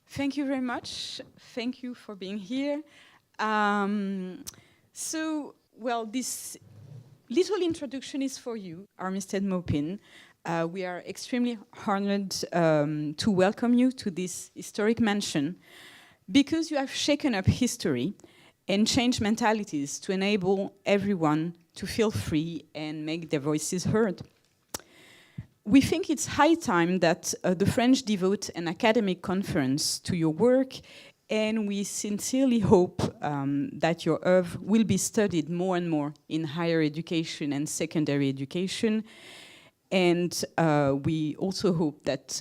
Thank you very much. Thank you for being here. This little introduction is for you, Armistead Maupin. We are extremely honored to welcome you to this historic mansion because you have shaken up history and changed mentalities to enable everyone to feel free and make their voices heard. We think it's high time that the French devote an academic conference to your work, and we sincerely hope that your oeuvre will be studied more and more in higher education and secondary education. And we also hope that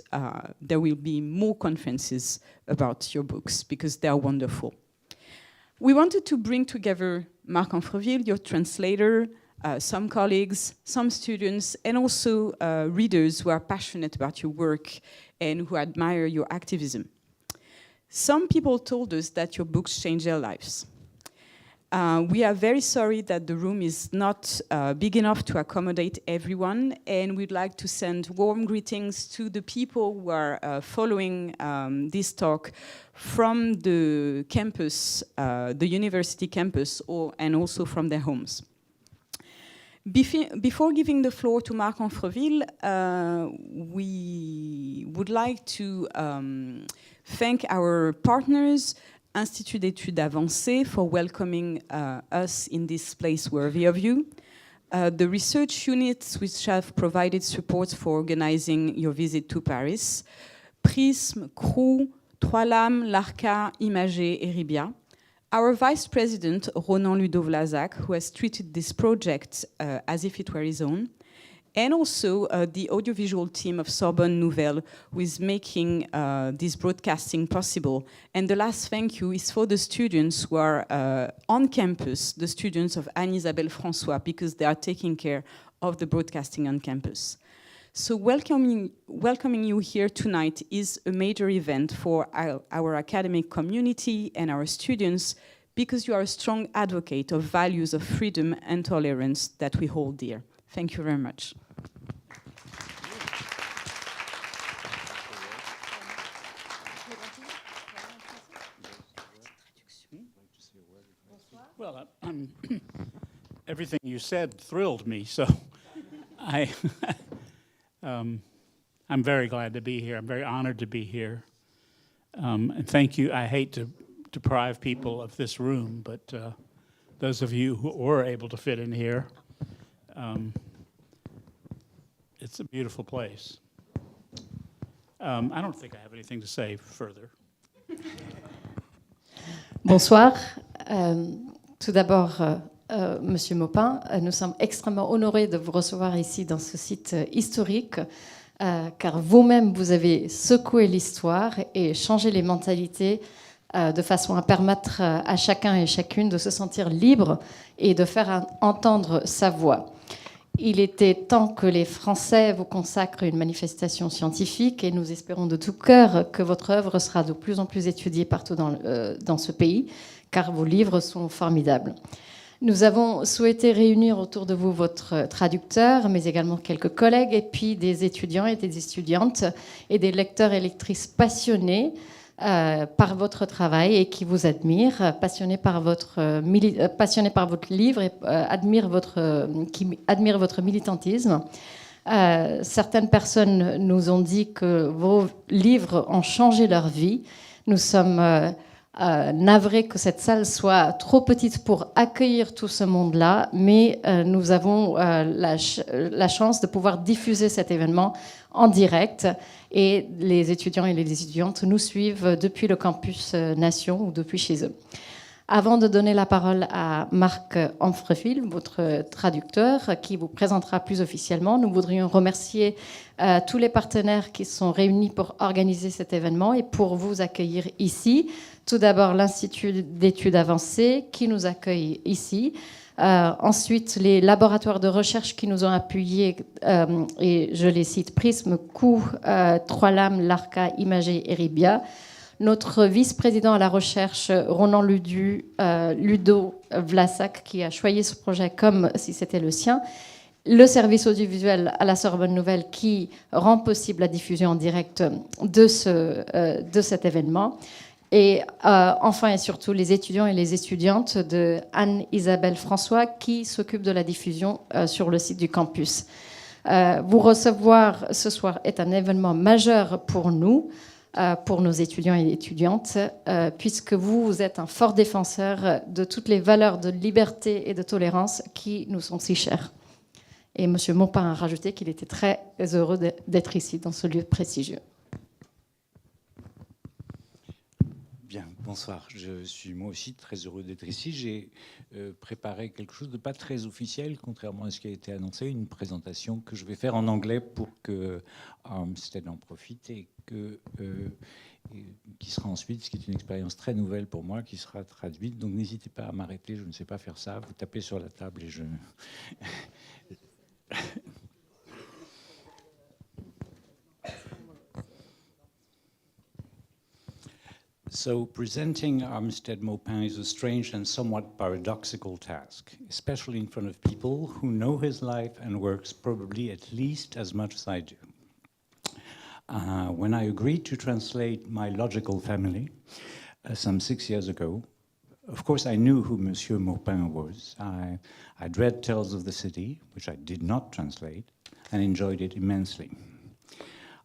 there will be more conferences about your books, because they are wonderful. We wanted to bring together Marc Amfreville, your translator, some colleagues, some students, and also readers who are passionate about your work and who admire your activism. Some people told us that your books changed their lives. We are very sorry that the room is not big enough to accommodate everyone, and we'd like to send warm greetings to the people who are following this talk from the campus, the university campus, and also from their homes. Before giving the floor to Marc Amfreville, we would like to thank our partners, Institut d'études avancées, for welcoming us in this place worthy of you. The research units which have provided support for organizing your visit to Paris, Prisme, Quai, Trois Lames, l'Arca, Imagé, et Ribia. Our Vice President, Ronan Ludo-Vlasak, who has treated this project as if it were his own, and also the audiovisual team of Sorbonne Nouvelle, who is making this broadcasting possible. And the last thank you is for the students who are on campus, the students of Anne-Isabelle François, because they are taking care of the broadcasting on campus. So welcoming you here tonight is a major event for our academic community and our students, because you are a strong advocate of values of freedom and tolerance that we hold dear. Thank you very much. Well, everything you said thrilled me, so I'm very glad to be here. I'm very honored to be here. And thank you. I hate to deprive people of this room, but those of you who were able to fit in here, it's a beautiful place. I don't think I have anything to say further. Bonsoir. Tout d'abord, Monsieur Maupin, nous sommes extrêmement honorés de vous recevoir ici dans ce site historique, car vous-même, vous avez secoué l'histoire et changé les mentalités de façon à permettre à chacun et chacune de se sentir libre et de faire entendre sa voix. Il était temps que les Français vous consacrent une manifestation scientifique, et nous espérons de tout cœur que votre œuvre sera de plus en plus étudiée partout dans ce pays, car vos livres sont formidables. Nous avons souhaité réunir autour de vous votre traducteur, mais également quelques collègues, et puis des étudiants et des étudiantes, et des lecteurs et lectrices passionnés par votre travail et qui vous admirent, passionnés par votre livre et qui admirent votre militantisme. Certaines personnes nous ont dit que vos livres ont changé leur vie. Nous sommes navrés que cette salle soit trop petite pour accueillir tout ce monde-là, mais nous avons la chance de pouvoir diffuser cet événement en direct, et les étudiants et les étudiantes nous suivent depuis le campus Nation ou depuis chez eux. Avant de donner la parole à Marc Amfreville, votre traducteur, qui vous présentera plus officiellement, nous voudrions remercier tous les partenaires qui sont réunis pour organiser cet événement et pour vous accueillir ici. Tout d'abord, l'Institut d'études avancées qui nous accueille ici. Ensuite, les laboratoires de recherche qui nous ont appuyés, et je les cite: Prisme, Quai, Trois Lames, l'Arca, Imagé et Ribia. Notre vice-président à la recherche, Ronan Ludo-Vlasak, qui a choisi ce projet comme si c'était le sien. le service audiovisuel à la Sorbonne Nouvelle qui rend possible la diffusion en direct de cet événement. Et enfin et surtout les étudiants et les étudiantes de Anne-Isabelle François qui s'occupent de la diffusion sur le site du campus. Vous recevoir ce soir est un événement majeur pour nous, pour nos étudiants et étudiantes, puisque vous êtes un fort défenseur de toutes les valeurs de liberté et de tolérance qui nous sont si chères. Et M. Maupin a rajouté qu'il était très heureux d'être ici, dans ce lieu prestigieux. Bien, bonsoir. Je suis moi aussi très heureux d'être ici. J'ai préparé quelque chose de pas très officiel, contrairement à ce qui a été annoncé, une présentation que je vais faire en anglais pour que Armistead en profite et qui sera ensuite, ce qui est une expérience très nouvelle pour moi, qui sera traduite. Donc n'hésitez pas à m'arrêter, je ne sais pas faire ça. Vous tapez sur la table et je... So presenting Armistead Maupin is a strange and somewhat paradoxical task, especially in front of people who know his life and works probably at least as much as I do. When I agreed to translate My Logical Family some 6 years ago, of course I knew who Monsieur Maupin was. I'd read Tales of the City, which I did not translate, and enjoyed it immensely.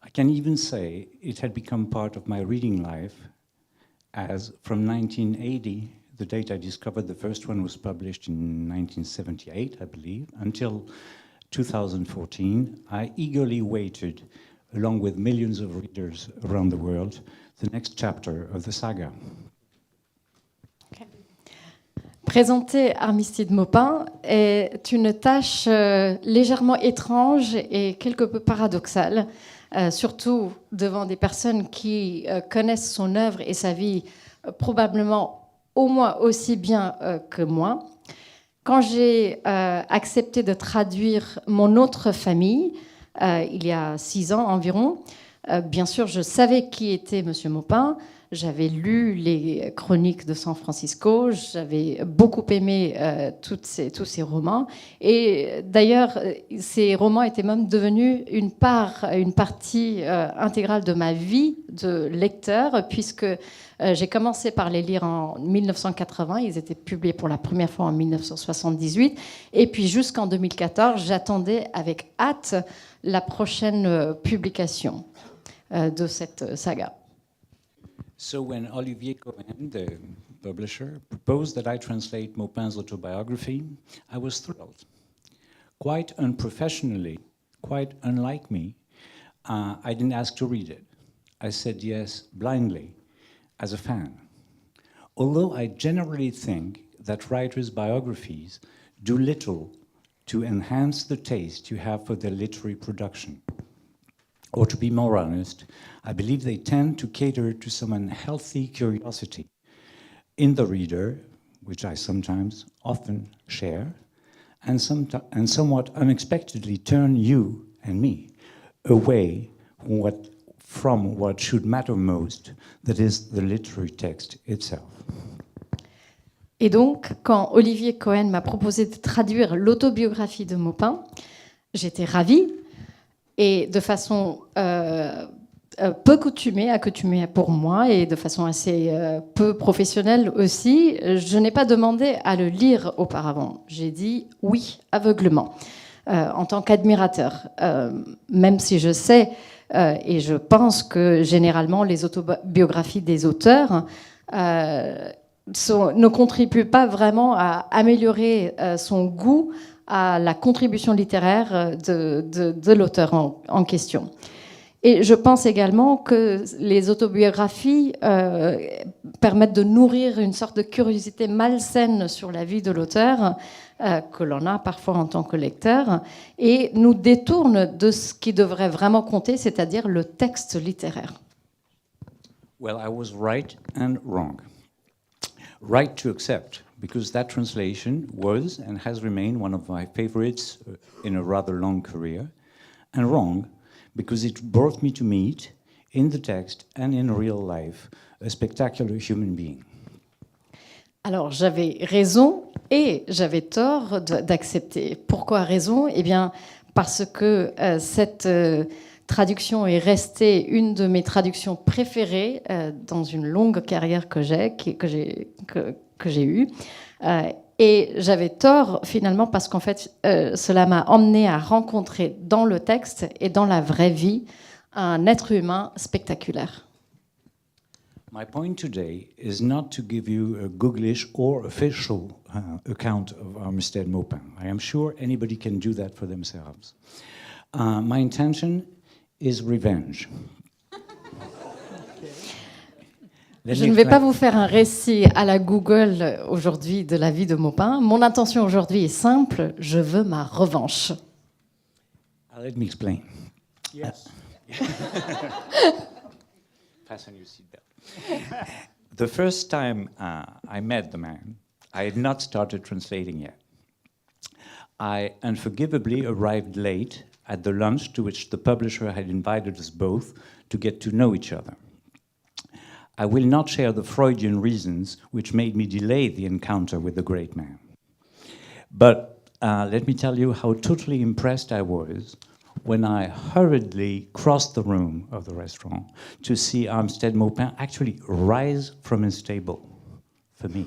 I can even say it had become part of my reading life, as from 1980, the date I discovered the first one was published in 1978, I believe, until 2014, I eagerly waited, along with millions of readers around the world, the next chapter of the saga. Okay. Présenter Armistead Maupin est une tâche légèrement étrange et quelque peu paradoxale. Surtout devant des personnes qui connaissent son œuvre et sa vie probablement au moins aussi bien que moi. Quand j'ai accepté de traduire Mon autre famille, il y a 6 ans environ, bien sûr, je savais qui était M. Maupin. J'avais lu les chroniques de San Francisco, j'avais beaucoup aimé tous ces romans. Et d'ailleurs, ces romans étaient même devenus une partie intégrale de ma vie de lecteur, puisque j'ai commencé par les lire en 1980. Ils étaient publiés pour la première fois en 1978. Et puis jusqu'en 2014, j'attendais avec hâte la prochaine publication de cette saga. So when Olivier Cohen, the publisher, proposed that I translate Maupin's autobiography, I was thrilled. Quite unprofessionally, quite unlike me, I didn't ask to read it. I said yes blindly, as a fan. Although I generally think that writers' biographies do little to enhance the taste you have for their literary production. Or to be more honest, I believe they tend to cater to some unhealthy curiosity in the reader, which I sometimes, often share, and somewhat unexpectedly turn you and me away from what should matter most, that is the literary text itself. Et donc, quand Olivier Cohen m'a proposé de traduire l'autobiographie de Maupin, j'étais ravie. Et de façon peu accoutumée pour moi et de façon assez peu professionnelle aussi, je n'ai pas demandé à le lire auparavant. J'ai dit oui aveuglement, en tant qu'admirateur. Même si je sais et je pense que généralement les autobiographies des auteurs ne contribuent pas vraiment à améliorer son goût à la contribution littéraire de l'auteur en question. Et je pense également que les autobiographies permettent de nourrir une sorte de curiosité malsaine sur la vie de l'auteur, que l'on a parfois en tant que lecteur, et nous détournent de ce qui devrait vraiment compter, c'est-à-dire le texte littéraire. Well, I was right and wrong. Right to accept, because that translation was and has remained one of my favorites in a rather long career, and wrong, because it brought me to meet, in the text and in real life, a spectacular human being. Alors, j'avais raison et j'avais tort d'accepter. Pourquoi raison? Eh bien, parce que cette traduction est restée une de mes traductions préférées dans une longue carrière que j'ai eue. Et j'avais tort, finalement, parce qu'en fait, cela m'a emmené à rencontrer dans le texte et dans la vraie vie un être humain spectaculaire. My point today is not to give you a Googlish or official account of Armistead Maupin. I am sure anybody can do that for themselves. My intention is revenge. Je ne vais pas vous faire un récit à la Google aujourd'hui de la vie de Maupin. Mon intention aujourd'hui est simple, je veux ma revanche. Let me explain. Yes. Fasten your seatbelt. The first time I met the man, I had not started translating yet. I unforgivably arrived late at the lunch to which the publisher had invited us both to get to know each other. I will not share the Freudian reasons which made me delay the encounter with the great man. But let me tell you how totally impressed I was when I hurriedly crossed the room of the restaurant to see Armistead Maupin actually rise from his table for me,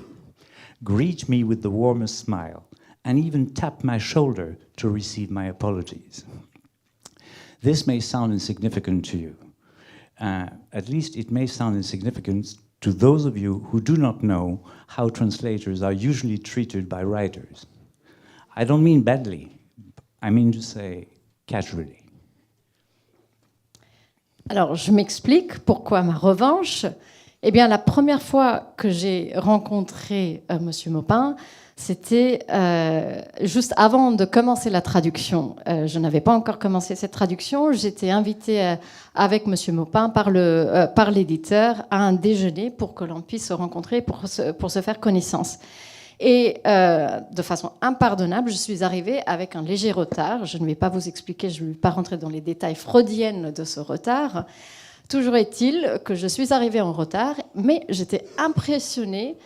greet me with the warmest smile, and even tap my shoulder to receive my apologies. This may sound insignificant to you. At least it may sound insignificant to those of you who do not know how translators are usually treated by writers. I don't mean badly. I mean to say casually. Alors, je m'explique pourquoi ma revanche. Eh bien, la première fois que j'ai rencontré Monsieur Maupin, c'était juste avant de commencer la traduction. Je n'avais pas encore commencé cette traduction. J'étais invitée avec Monsieur Maupin par l'éditeur à un déjeuner pour que l'on puisse se rencontrer, pour se faire connaissance. Et de façon impardonnable, je suis arrivée avec un léger retard. Je ne vais pas vous expliquer, je ne vais pas rentrer dans les détails freudiennes de ce retard. Toujours est-il que je suis arrivée en retard, mais j'étais impressionnée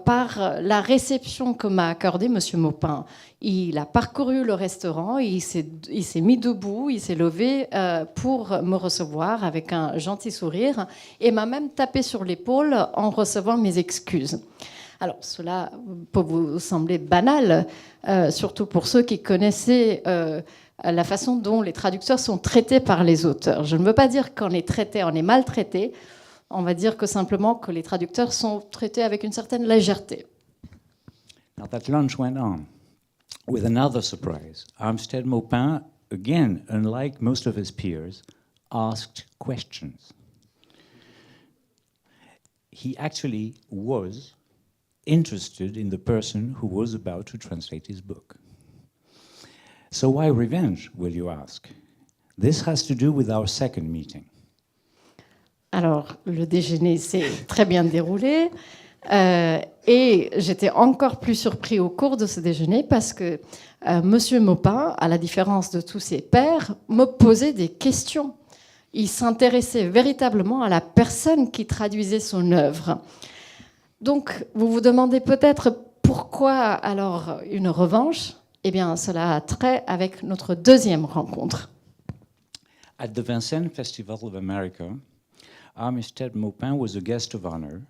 par la réception que m'a accordée M. Maupin. Il a parcouru le restaurant, il s'est mis debout, il s'est levé pour me recevoir avec un gentil sourire et m'a même tapé sur l'épaule en recevant mes excuses. Alors, cela peut vous sembler banal, surtout pour ceux qui connaissaient la façon dont les traducteurs sont traités par les auteurs. Je ne veux pas dire qu'on est traité, on est maltraité. On va dire que simplement que les traducteurs sont traités avec une certaine légèreté. Now that lunch went on with another surprise. Armistead Maupin, again, unlike most of his peers, asked questions. He actually was interested in the person who was about to translate his book. So why revenge, will you ask? This has to do with our second meeting. Alors, le déjeuner s'est très bien déroulé et j'étais encore plus surpris au cours de ce déjeuner parce que Monsieur Maupin, à la différence de tous ses pairs, me posait des questions. Il s'intéressait véritablement à la personne qui traduisait son œuvre. Donc, vous vous demandez peut-être pourquoi alors une revanche? Eh bien, cela a trait avec notre deuxième rencontre. At the Vincennes Festival of America, Armistead Maupin was a guest of honor,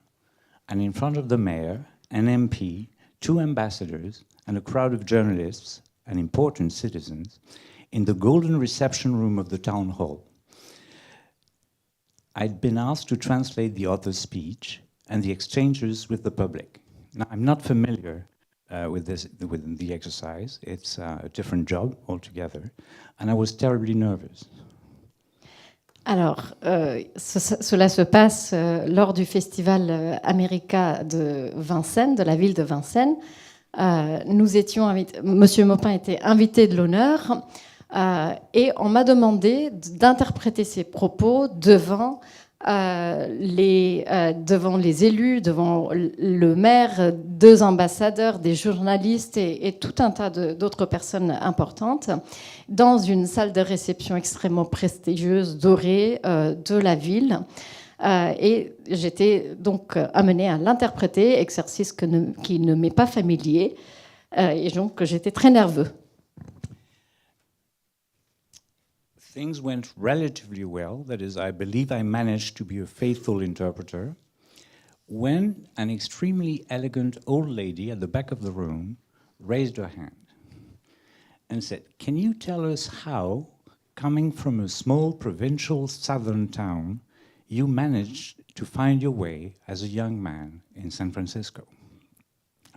and in front of the mayor, an MP, 2 ambassadors, and a crowd of journalists and important citizens, in the golden reception room of the town hall. I'd been asked to translate the author's speech and the exchanges with the public. Now, I'm not familiar with the exercise. It's a different job altogether, and I was terribly nervous. Alors, cela se passe lors du festival America de Vincennes, de la ville de Vincennes. Nous étions Monsieur Maupin était invité de l'honneur et on m'a demandé d'interpréter ses propos devant les élus, devant le maire, 2 ambassadeurs, des journalistes et tout un tas d'autres personnes importantes dans une salle de réception extrêmement prestigieuse, dorée de la ville. Et j'étais donc amenée à l'interpréter, exercice qui ne m'est pas familier. Et donc, j'étais très nerveux. Things went relatively well. That is, I believe I managed to be a faithful interpreter. When an extremely elegant old lady at the back of the room raised her hand and said, "Can you tell us how, coming from a small provincial southern town, you managed to find your way as a young man in San Francisco?"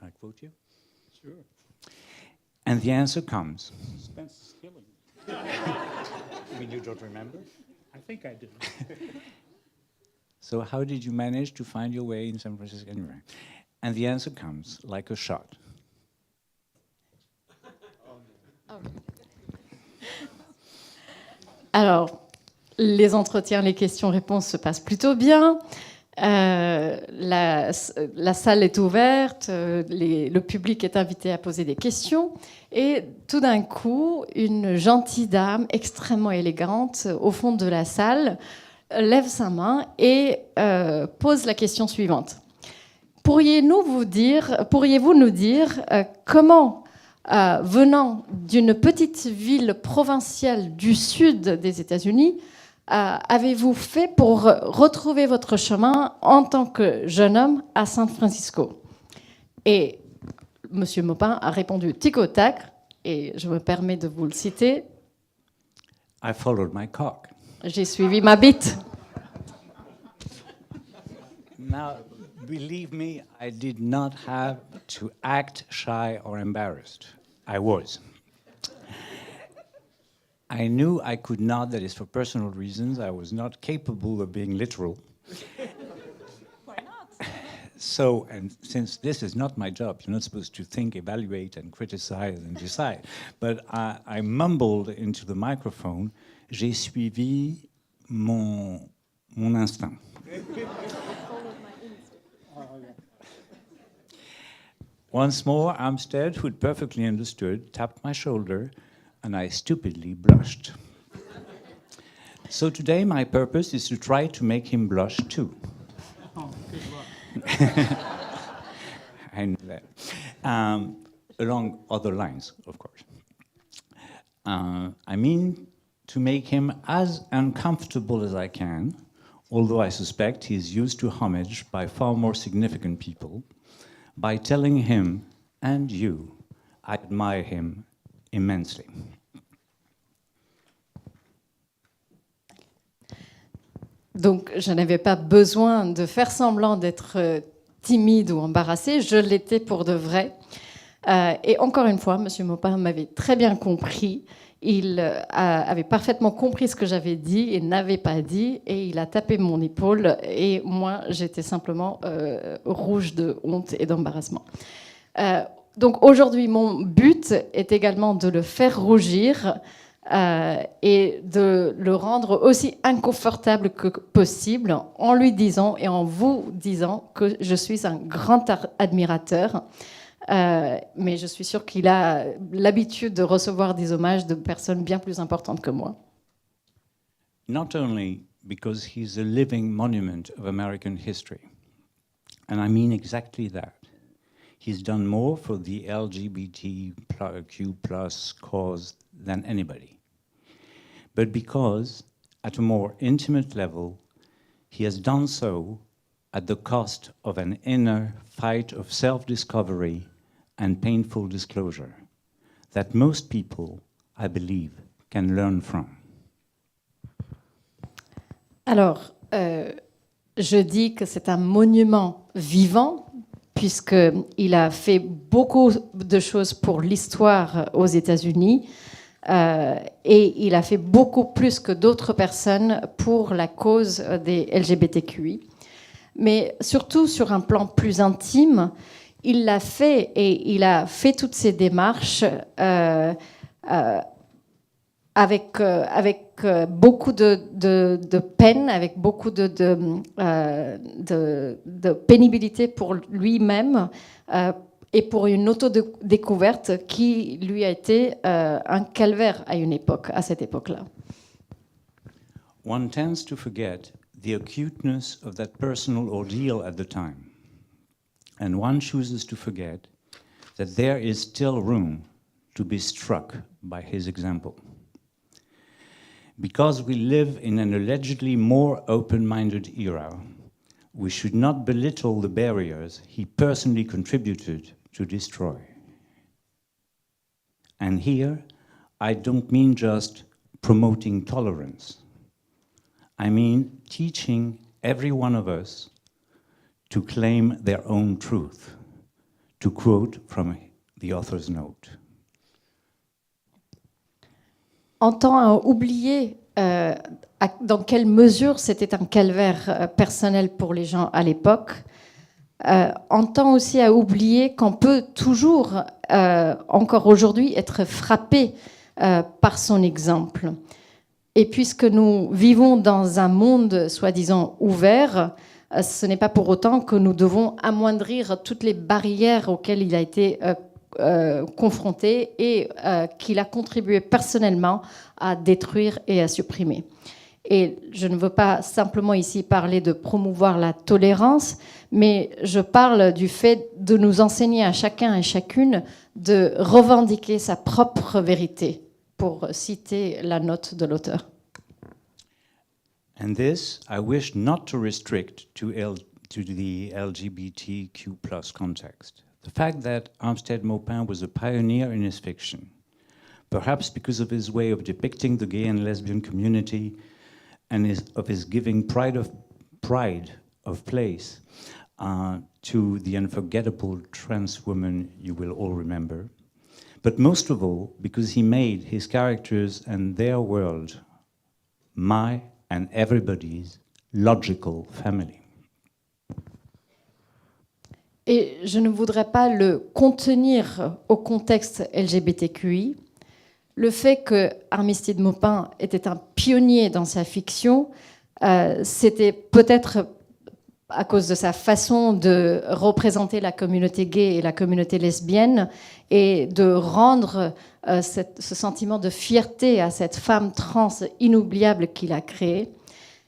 I quote you. Sure. And the answer comes. Suspense is killing me. I mean, you don't remember? I think I do. So how did you manage to find your way in San Francisco? Anyway, and the answer comes like a shot. Alors, les entretiens, les questions-réponses se passent plutôt bien. La salle est ouverte, le public est invité à poser des questions. Et tout d'un coup, une gentille dame extrêmement élégante au fond de la salle lève sa main et pose la question suivante. Pourriez-vous nous dire comment, venant d'une petite ville provinciale du sud des États-Unis, avez-vous fait pour retrouver votre chemin en tant que jeune homme à San Francisco? Et M. Maupin a répondu tic au tac, et je me permets de vous le citer. I followed my cock. J'ai suivi ma bite. Now, believe me, I did not have to act shy or embarrassed. I was. I knew I could not, that is for personal reasons, I was not capable of being literal. Why not? So, and since this is not my job, you're not supposed to think, evaluate, and criticize and decide. But I mumbled into the microphone, j'ai suivi mon instinct. Once more, Armistead, who had perfectly understood, tapped my shoulder, and I stupidly blushed. So today, my purpose is to try to make him blush too. Oh, good luck. I know that. Along other lines, of course. I mean to make him as uncomfortable as I can, although I suspect he's used to homage by far more significant people, by telling him, and you, I admire him immensely. Donc, je n'avais pas besoin de faire semblant d'être timide ou embarrassée, je l'étais pour de vrai. Et encore une fois, M. Maupin m'avait très bien compris. Il avait parfaitement compris ce que j'avais dit et n'avait pas dit, et il a tapé mon épaule, et moi, j'étais simplement rouge de honte et d'embarrassement. Donc aujourd'hui, mon but est également de le faire rougir et de le rendre aussi inconfortable que possible en lui disant et en vous disant que je suis un grand admirateur. Mais je suis sûre qu'il a l'habitude de recevoir des hommages de personnes bien plus importantes que moi. Not only because he's a living monument of American history, and I mean exactly that. He's done more for the LGBTQ+ cause than anybody. But because, at a more intimate level, he has done so at the cost of an inner fight of self-discovery and painful disclosure that most people, I believe, can learn from. Alors, je dis que c'est un monument vivant, puisqu'il a fait beaucoup de choses pour l'histoire aux États-Unis, et il a fait beaucoup plus que d'autres personnes pour la cause des LGBTQI. Mais surtout sur un plan plus intime, il l'a fait, et il a fait toutes ces démarches avec beaucoup de peine, avec beaucoup de pénibilité pour lui-même et pour une auto-découverte qui lui a été un calvaire à cette époque-là. One tends to forget the acuteness of that personal ordeal at the time, and one chooses to forget that there is still room to be struck by his example. Because we live in an allegedly more open-minded era, we should not belittle the barriers he personally contributed to destroy. And here, I don't mean just promoting tolerance. I mean teaching every one of us to claim their own truth, to quote from the author's note. En temps à oublier dans quelle mesure c'était un calvaire personnel pour les gens à l'époque, en temps aussi à oublier qu'on peut toujours, encore aujourd'hui, être frappé par son exemple. Et puisque nous vivons dans un monde soi-disant ouvert, ce n'est pas pour autant que nous devons amoindrir toutes les barrières auxquelles il a été confronté et qu'il a contribué personnellement à détruire et à supprimer. Et je ne veux pas simplement ici parler de promouvoir la tolérance, mais je parle du fait de nous enseigner à chacun et chacune de revendiquer sa propre vérité, pour citer la note de l'auteur. And this I wish not to restrict to the LGBTQ+ context. The fact that Armistead Maupin was a pioneer in his fiction, perhaps because of his way of depicting the gay and lesbian community and of his giving pride of place to the unforgettable trans woman you will all remember, but most of all because he made his characters and their world my and everybody's logical family. Et je ne voudrais pas le contenir au contexte LGBTQI. Le fait que Armistead Maupin était un pionnier dans sa fiction, c'était peut-être à cause de sa façon de représenter la communauté gay et la communauté lesbienne et de rendre ce sentiment de fierté à cette femme trans inoubliable qu'il a créée.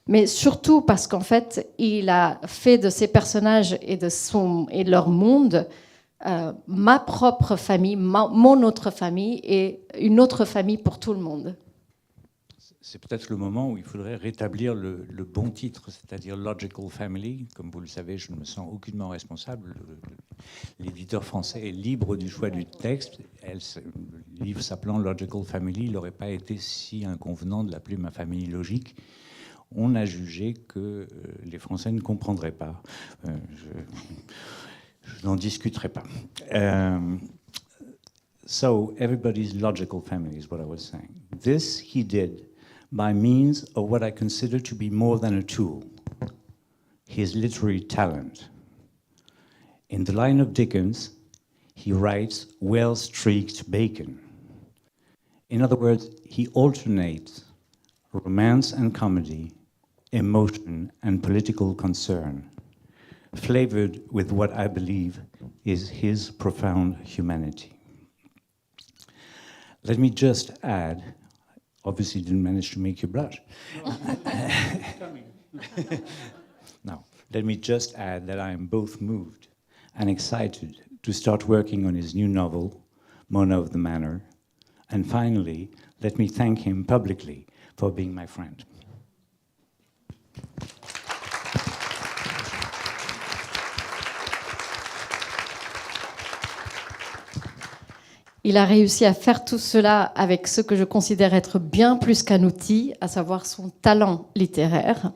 Mais surtout parce qu'en fait, il a fait de ces personnages et de leur monde ma propre famille, mon autre famille et une autre famille pour tout le monde. C'est peut-être le moment où il faudrait rétablir le bon titre, c'est-à-dire Logical Family. Comme vous le savez, je ne me sens aucunement responsable. L'éditeur français est libre du choix du texte. Le livre s'appelant Logical Family, il n'aurait pas été si inconvenant de l'appeler Ma famille logique. On a jugé que les Français ne comprendraient pas. Je n'en discuterai pas. So, everybody's logical family is what I was saying. This he did by means of what I consider to be more than a tool, his literary talent. In the line of Dickens, he writes well-streaked bacon. In other words, he alternates romance and comedy, emotion and political concern, flavored with what I believe is his profound humanity. Let me just add, obviously didn't manage to make you blush. Now, let me just add that I am both moved and excited to start working on his new novel, Mona of the Manor. And finally, let me thank him publicly for being my friend. Il a réussi à faire tout cela avec ce que je considère être bien plus qu'un outil, à savoir son talent littéraire.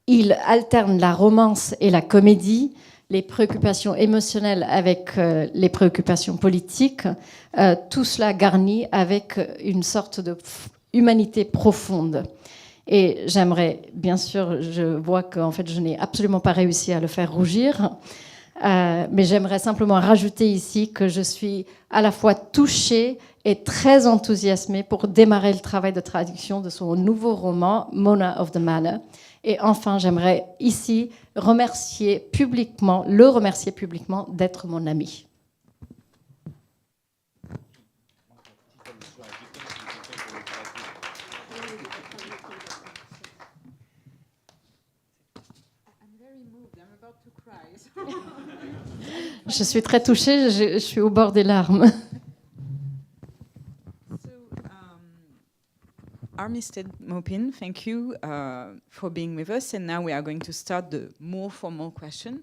Il alterne la romance et la comédie, les préoccupations émotionnelles avec les préoccupations politiques, tout cela garni avec une sorte de humanité profonde. Et j'aimerais, bien sûr, je vois qu'en fait, je n'ai absolument pas réussi à le faire rougir, mais j'aimerais simplement rajouter ici que je suis à la fois touchée et très enthousiasmée pour démarrer le travail de traduction de son nouveau roman, Mona of the Manor. Et enfin, j'aimerais ici le remercier publiquement d'être mon ami. Je suis très touchée, je suis au bord des larmes. So, Armistead Maupin, thank you for being with us. And now we are going to start the more formal question.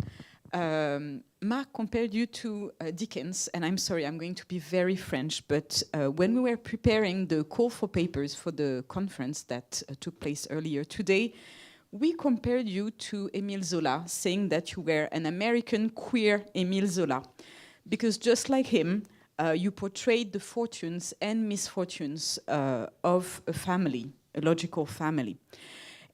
Marc compared you to Dickens, and I'm sorry, I'm going to be very French, but when we were preparing the call for papers for the conference that took place earlier today, we compared you to Émile Zola, saying that you were an American queer Émile Zola, because just like him, you portrayed the fortunes and misfortunes of a family, a logical family.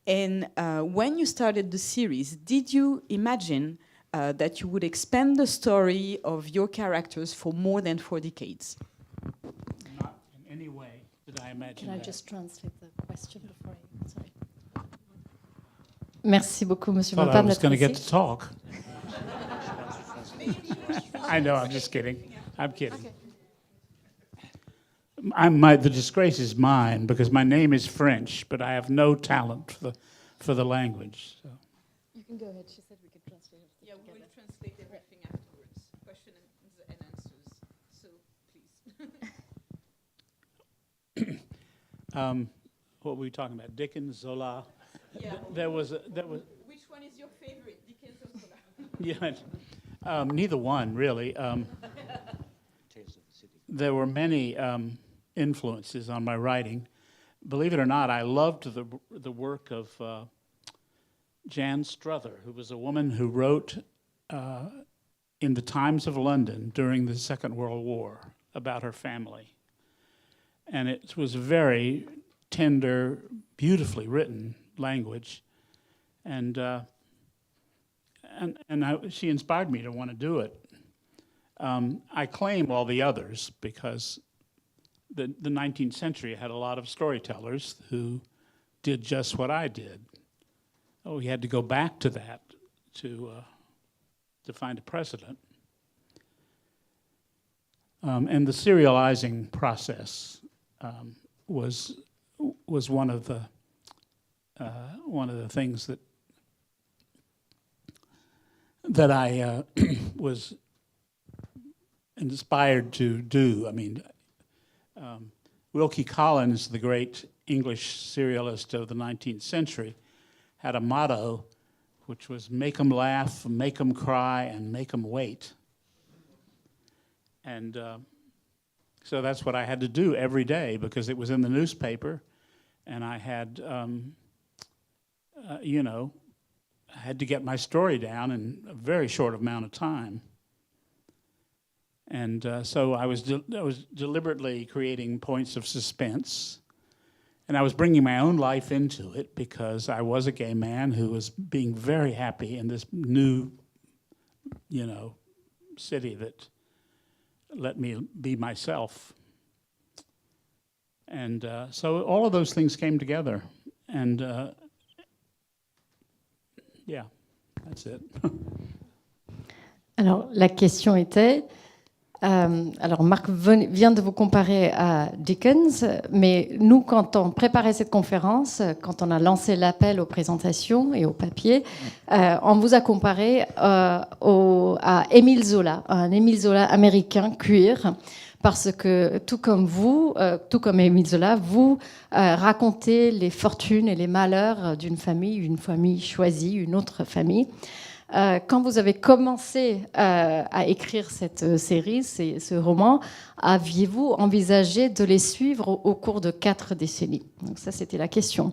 And when you started the series, did you imagine that you would expand the story of your characters for more than 4 decades? Not in any way did I imagine Can I that. just translate the question before I... Sorry. Merci beaucoup, Monsieur Thought I Maupin, was d'être going to get ici. to talk. I know, I'm just kidding. I'm kidding. Okay. The disgrace is mine because my name is French, but I have no talent for the language. So. You can go ahead. She said we could translate it. Yeah, we will translate everything afterwards. Questions and answers. So, please. What were we talking about? Dickens, Zola. Yeah. There was. Which one is your favorite, Dickens or Zola? Yeah, neither one really. Tales of the City. There were many influences on my writing. Believe it or not, I loved the work of Jan Struther, who was a woman who wrote in the Times of London during the Second World War about her family. And it was very tender, beautifully written language. And she inspired me to want to do it. I claim all the others because the 19th century had a lot of storytellers who did just what I did. Oh, we had to go back to that to find a precedent. And the serializing process was one of the things that I was inspired to do. I mean, Wilkie Collins, the great English serialist of the 19th century, had a motto which was make 'em laugh, make 'em cry, and make 'em wait. And so that's what I had to do every day because it was in the newspaper, and I had, I had to get my story down in a very short amount of time. And so I was deliberately creating points of suspense, and I was bringing my own life into it because I was a gay man who was being very happy in this new, city that let me be myself. And so all of those things came together, and yeah, that's it. Alors, la question était... alors, Marc vient de vous comparer à Dickens, mais nous, quand on préparait cette conférence, quand on a lancé l'appel aux présentations et aux papiers, on vous a comparé à Émile Zola, un Émile Zola américain queer, parce que tout comme vous, tout comme Émile Zola, vous racontez les fortunes et les malheurs d'une famille, une famille choisie, une autre famille. Quand vous avez commencé à écrire cette série, ce roman, aviez-vous envisagé de les suivre au cours de 4 décennies? Donc ça, c'était la question.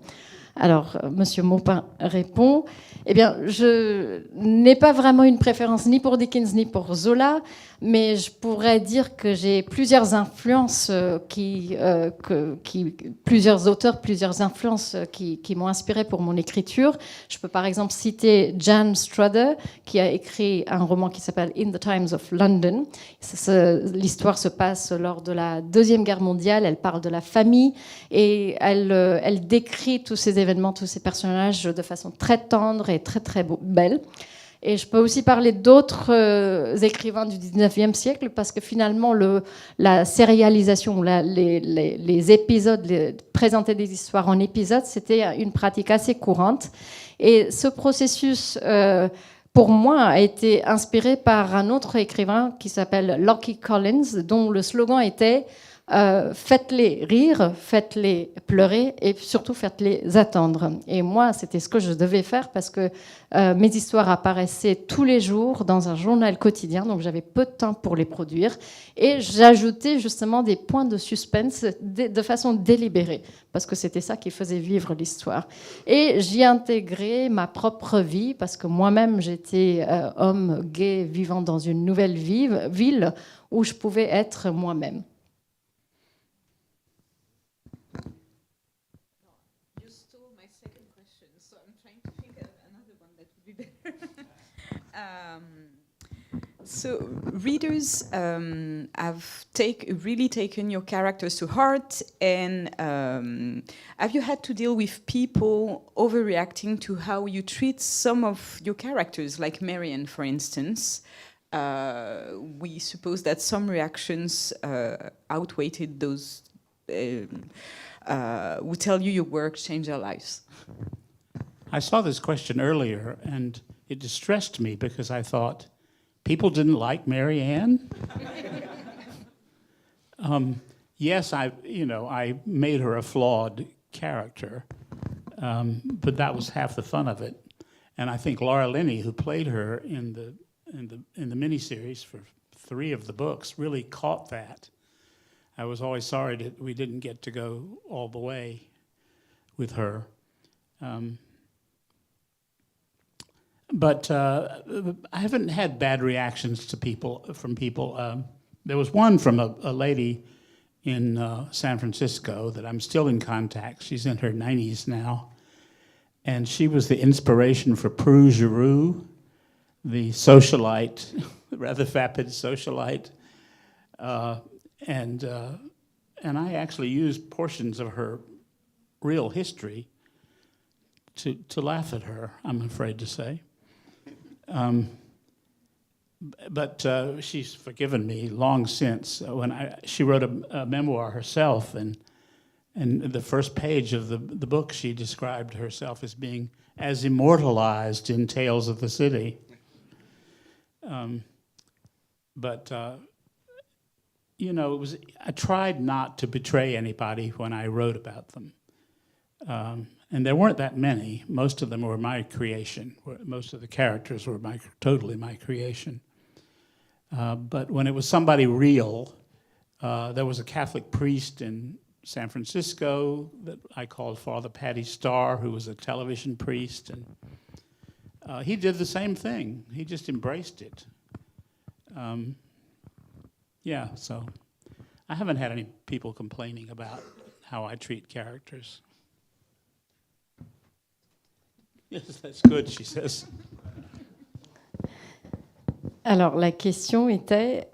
Alors, Monsieur Maupin répond, eh bien, je n'ai pas vraiment une préférence ni pour Dickens ni pour Zola, mais je pourrais dire que j'ai plusieurs influences plusieurs auteurs, plusieurs influences qui m'ont inspiré pour mon écriture. Je peux par exemple citer Jan Struther, qui a écrit un roman qui s'appelle In the Times of London. L'histoire se passe lors de la Deuxième Guerre mondiale. Elle parle de la famille et elle décrit tous ces événements, tous ces personnages de façon très tendre et très très belle. Et je peux aussi parler d'autres écrivains du 19e siècle parce que finalement la sérialisation, les épisodes, présenter des histoires en épisodes, c'était une pratique assez courante. Et ce processus pour moi, a été inspiré par un autre écrivain qui s'appelle Lockie Collins, dont le slogan était faites-les rire, faites-les pleurer et surtout faites-les attendre. Et moi, c'était ce que je devais faire parce que mes histoires apparaissaient tous les jours dans un journal quotidien, donc j'avais peu de temps pour les produire. Et j'ajoutais justement des points de suspense de façon délibérée, parce que c'était ça qui faisait vivre l'histoire. Et j'y intégrais ma propre vie, parce que moi-même, j'étais homme gay vivant dans une nouvelle ville où je pouvais être moi-même. So readers have really taken your characters to heart, and have you had to deal with people overreacting to how you treat some of your characters, like Marianne, for instance? We suppose that some reactions outweighed those who tell you your work changed their lives. I saw this question earlier, and it distressed me because I thought, people didn't like Mary Ann? Yes, I made her a flawed character, but that was half the fun of it. And I think Laura Linney, who played her in the miniseries for 3 of the books, really caught that. I was always sorry that we didn't get to go all the way with her. But I haven't had bad reactions from people. There was one from a lady in San Francisco that I'm still in contact. She's in her 90s now. And she was the inspiration for Prue Giroux, the socialite, rather vapid socialite. And I actually used portions of her real history to laugh at her, I'm afraid to say. But she's forgiven me long since. She wrote a memoir herself, and the first page of the book, she described herself as being as immortalized in Tales of the City. I tried not to betray anybody when I wrote about them. And there weren't that many. Most of them were my creation. Most of the characters were totally my creation. But when it was somebody real, there was a Catholic priest in San Francisco that I called Father Patty Starr, who was a television priest. And he did the same thing. He just embraced it. So I haven't had any people complaining about how I treat characters. Yes, that's good, she says. Alors, la question était,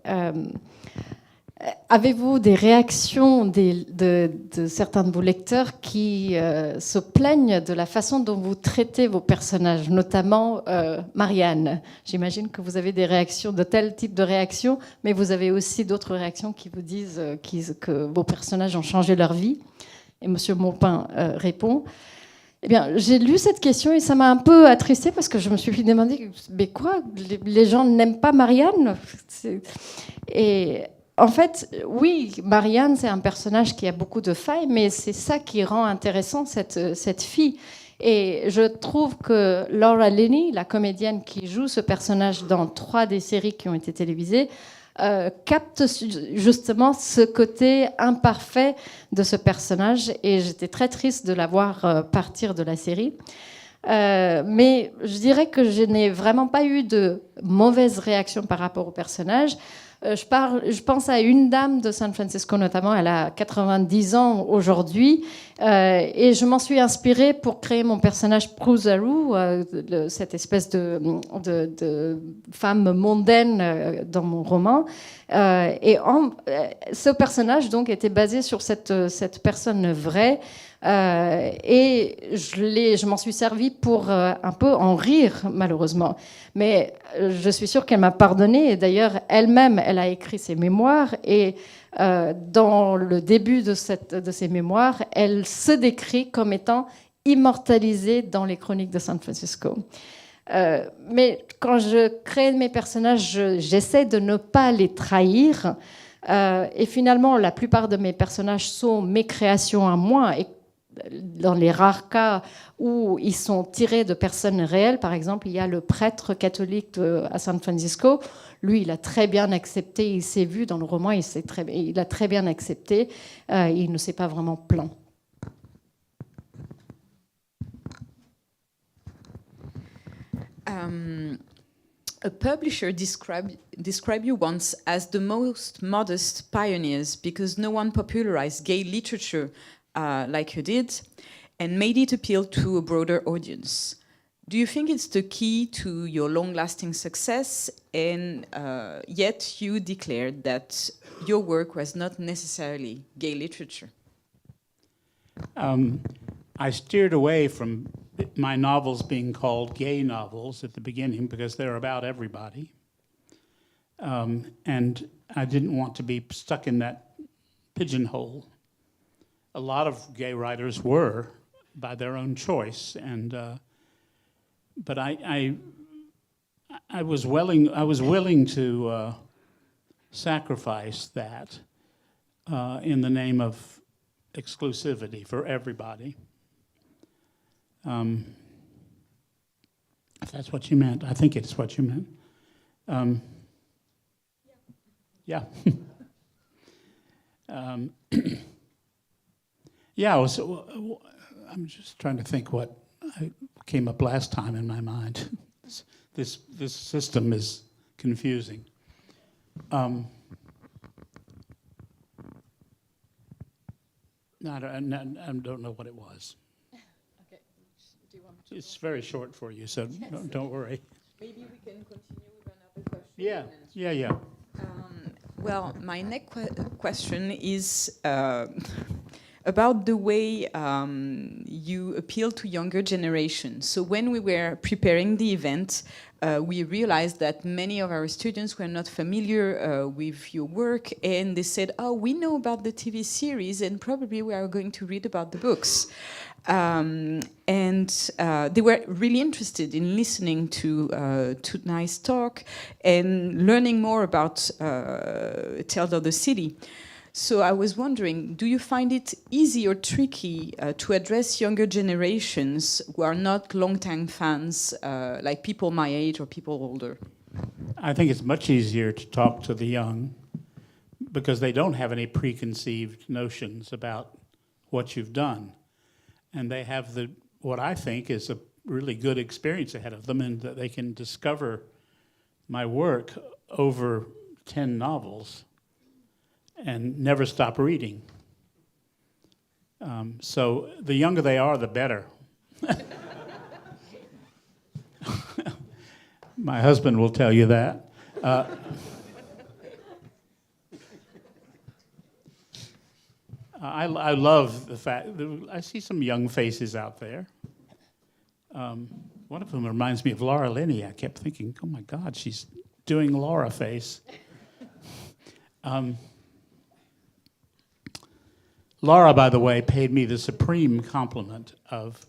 avez-vous des réactions de certains de vos lecteurs qui se plaignent de la façon dont vous traitez vos personnages, notamment Marianne? J'imagine que vous avez des réactions, de tel type de réactions, mais vous avez aussi d'autres réactions qui vous disent que vos personnages ont changé leur vie. Et M. Maupin répond... Eh bien, j'ai lu cette question et ça m'a un peu attristée parce que je me suis demandé, mais quoi, les gens n'aiment pas Marianne? Et en fait, oui, Marianne, c'est un personnage qui a beaucoup de failles, mais c'est ça qui rend intéressant cette fille. Et je trouve que Laura Linney, la comédienne qui joue ce personnage dans 3 des séries qui ont été télévisées, capte justement ce côté imparfait de ce personnage, et j'étais très triste de la voir partir de la série. Mais je dirais que je n'ai vraiment pas eu de mauvaises réactions par rapport au personnage. Je pense à une dame de San Francisco notamment, elle a 90 ans aujourd'hui, et je m'en suis inspirée pour créer mon personnage Prusaru, cette espèce de femme mondaine dans mon roman. Ce personnage donc était basé sur cette personne vraie, et je m'en suis servie pour un peu en rire, malheureusement. Mais je suis sûre qu'elle m'a pardonné. Et d'ailleurs, elle-même, elle a écrit ses mémoires. Et dans le début de ces mémoires, elle se décrit comme étant immortalisée dans les chroniques de San Francisco. Mais quand je crée mes personnages, j'essaie de ne pas les trahir. Et finalement, la plupart de mes personnages sont mes créations à moi. Et dans les rares cas où ils sont tirés de personnes réelles, par exemple, il y a le prêtre catholique à San Francisco. Lui, il a très bien accepté, il s'est vu dans le roman, il a très bien accepté, il ne s'est pas vraiment plaint. A publisher described you once as the most modest pioneers because no one popularized gay literature like you did and made it appeal to a broader audience. Do you think it's the key to your long-lasting success? And yet you declared that your work was not necessarily gay literature. I steered away from my novels being called gay novels at the beginning because they're about everybody. And I didn't want to be stuck in that pigeonhole. A lot of gay writers were by their own choice, and but I was willing to sacrifice that in the name of exclusivity for everybody. If that's what you meant, I think it's what you meant. Yeah. Yeah, so I'm just trying to think what came up last time in my mind. This system is confusing. I don't know what it was. Okay. Do you want to It's very short for you, so yes. Don't worry. Maybe we can continue with another question. Yeah. Well, my next question is about the way you appeal to younger generations. So when we were preparing the event, we realized that many of our students were not familiar with your work, and they said, oh, we know about the TV series, and probably we are going to read about the books. And they were really interested in listening to tonight's talk and learning more about Tales of the City. So I was wondering, do you find it easy or tricky to address younger generations who are not long-time fans, like people my age or people older? I think it's much easier to talk to the young because they don't have any preconceived notions about what you've done. And they have what I think is a really good experience ahead of them, and that they can discover my work over 10 novels and never stop reading. So the younger they are, the better. My husband will tell you that. I love the fact that I see some young faces out there. One of them reminds me of Laura Linney. I kept thinking, oh my God, she's doing Laura face. Laura, by the way, paid me the supreme compliment of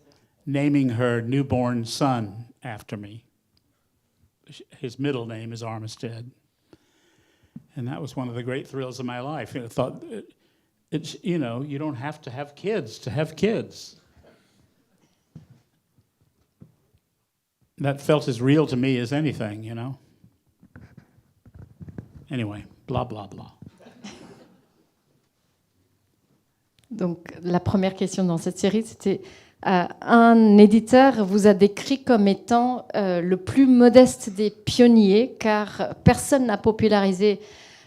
naming her newborn son after me. His middle name is Armistead. And that was one of the great thrills of my life. I thought, it's, you know, you don't have to have kids to have kids. That felt as real to me as anything, you know. Anyway, blah, blah, blah. Donc, la première question dans cette série, c'était un éditeur vous a décrit comme étant le plus modeste des pionniers, car personne n'a popularisé